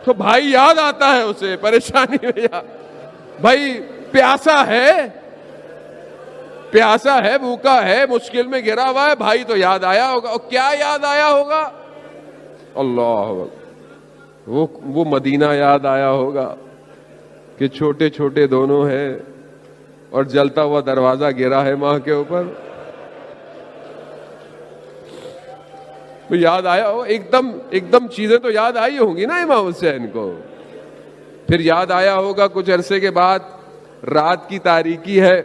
تو بھائی یاد آتا ہے اسے, پریشانی میں بھائی پیاسا ہے بھوکا ہے مشکل میں گرا ہوا ہے, بھائی تو یاد آیا ہوگا. اور کیا یاد آیا ہوگا؟ اللہ, وہ مدینہ یاد آیا ہوگا کہ چھوٹے چھوٹے دونوں ہیں اور جلتا ہوا دروازہ گرا ہے ماں کے اوپر. یاد آیا ہو ایک دم چیزیں تو یاد آئی ہوں گی نا امام حسین کو. پھر یاد آیا ہوگا کچھ عرصے کے بعد رات کی تاریکی ہے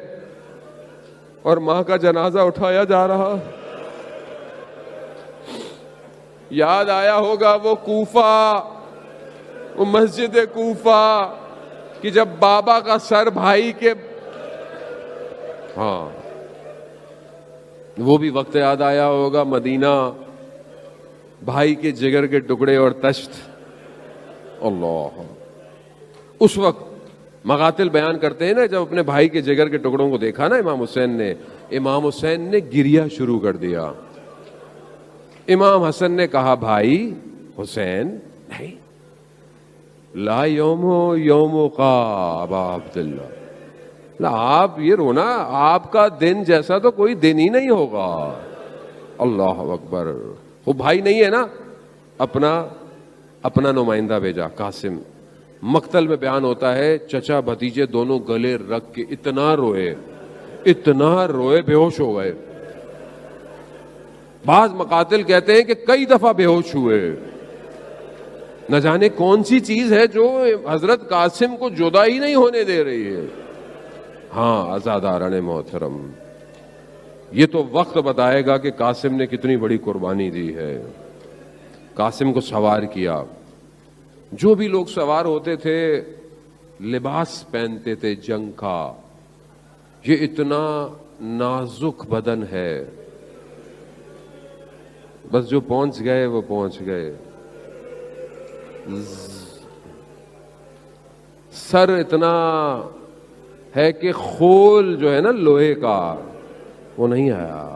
اور ماں کا جنازہ اٹھایا جا رہا. یاد آیا ہوگا وہ کوفہ, وہ مسجد کوفہ کہ جب بابا کا سر بھائی کے, ہاں وہ بھی وقت یاد آیا ہوگا. مدینہ, بھائی کے جگر کے ٹکڑے اور تشت. اللہ, اس وقت مقاتل بیان کرتے ہیں نا جب اپنے بھائی کے جگر کے ٹکڑوں کو دیکھا نا امام حسین نے گریا شروع کر دیا. امام حسن نے کہا بھائی حسین نہیں, لا یوم کا ابا عبداللہ, لا آپ یہ رونا, آپ کا دن جیسا تو کوئی دن ہی نہیں ہوگا. اللہ اکبر. وہ بھائی نہیں ہے نا, اپنا نمائندہ بھیجا قاسم. مقتل میں بیان ہوتا ہے چچا بھتیجے دونوں گلے رکھ کے اتنا روئے بے ہوش ہو گئے. بعض مقاتل کہتے ہیں کہ کئی دفعہ بے ہوش ہوئے. نہ جانے کون سی چیز ہے جو حضرت قاسم کو جدا ہی نہیں ہونے دے رہی ہے. ہاں عزاداران محترم, یہ تو وقت بتائے گا کہ قاسم نے کتنی بڑی قربانی دی ہے. قاسم کو سوار کیا. جو بھی لوگ سوار ہوتے تھے لباس پہنتے تھے جنگ کا. یہ اتنا نازک بدن ہے, بس جو پہنچ گئے وہ پہنچ گئے. سر اتنا ہے کہ خول جو ہے نا لوہے کا وہ نہیں آیا,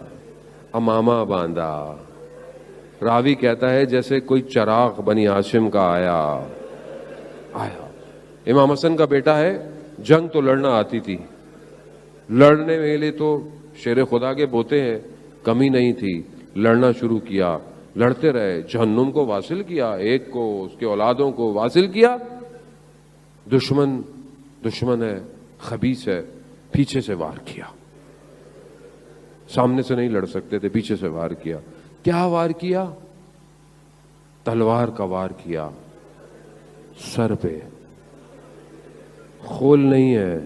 امامہ باندھا. راوی کہتا ہے جیسے کوئی چراغ بنی ہاشم کا آیا. امام حسن کا بیٹا ہے, جنگ تو لڑنا آتی تھی, لڑنے کے لیے تو شیر خدا کے بوتے ہیں, کمی نہیں تھی. لڑنا شروع کیا, لڑتے رہے, جہنم کو واصل کیا, ایک کو اس کے اولادوں کو واصل کیا. دشمن ہے, خبیث ہے, پیچھے سے وار کیا. سامنے سے نہیں لڑ سکتے تھے, پیچھے سے وار کیا. کیا وار کیا؟ تلوار کا وار کیا. سر پہ خول نہیں ہے,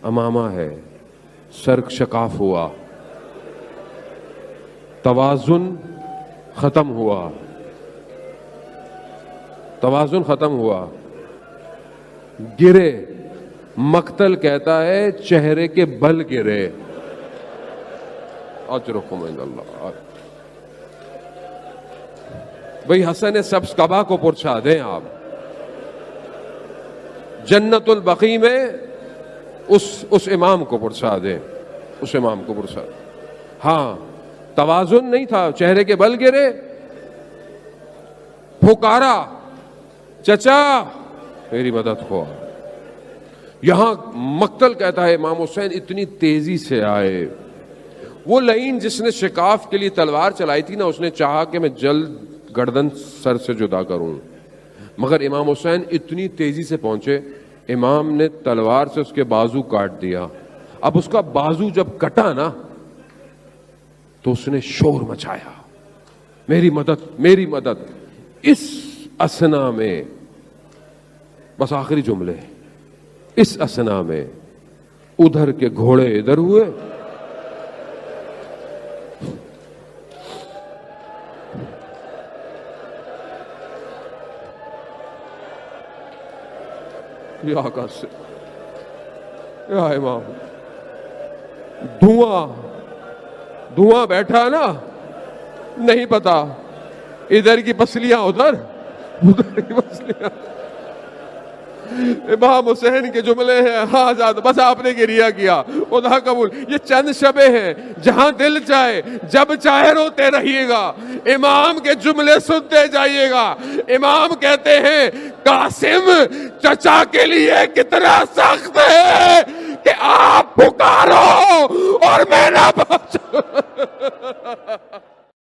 امامہ ہے. سر شکاف ہوا, توازن ختم ہوا, گرے. مقتل کہتا ہے چہرے کے بل گرے. اجرکم عند اللہ. بھئی حسن سبز قبا کو پرچھا دیں آپ جنت البقیع میں, اس امام کو پرچھا دیں, اس امام کو پرچھا. ہاں توازن نہیں تھا, چہرے کے بل گرے. پھکارا چچا میری مدد ہو. یہاں مقتل کہتا ہے امام حسین اتنی تیزی سے آئے. وہ لعین جس نے شکاف کے لیے تلوار چلائی تھی نا, اس نے چاہا کہ میں جلد گردن سر سے جدا کروں. مگر امام حسین اتنی تیزی سے پہنچے، امام نے تلوار سے اس کے بازو کاٹ دیا. اب اس کا بازو جب کٹا نا تو اس نے شور مچایا، میری مدد میری مدد. اس اسنا میں بس آخری جملے، اس اسنا میں ادھر کے گھوڑے ادھر ہوئے، یا آقا سے یا امام، دھواں بیٹھا نا، نہیں پتا ادھر کی پسلیاں ادھر کی پسلیاں. امام حسین کے جملے ہیں، ہاں جاد بس آپ نے گریہ کیا، خدا قبول. یہ چند شبیں ہیں جہاں دل چاہے جب چاہے روتے رہیے گا، امام کے جملے سنتے جائیے گا. امام کہتے ہیں قاسم چچا کے لیے کتنا سخت ہے کہ آپ پکارو اور میں نہ پہنچوں.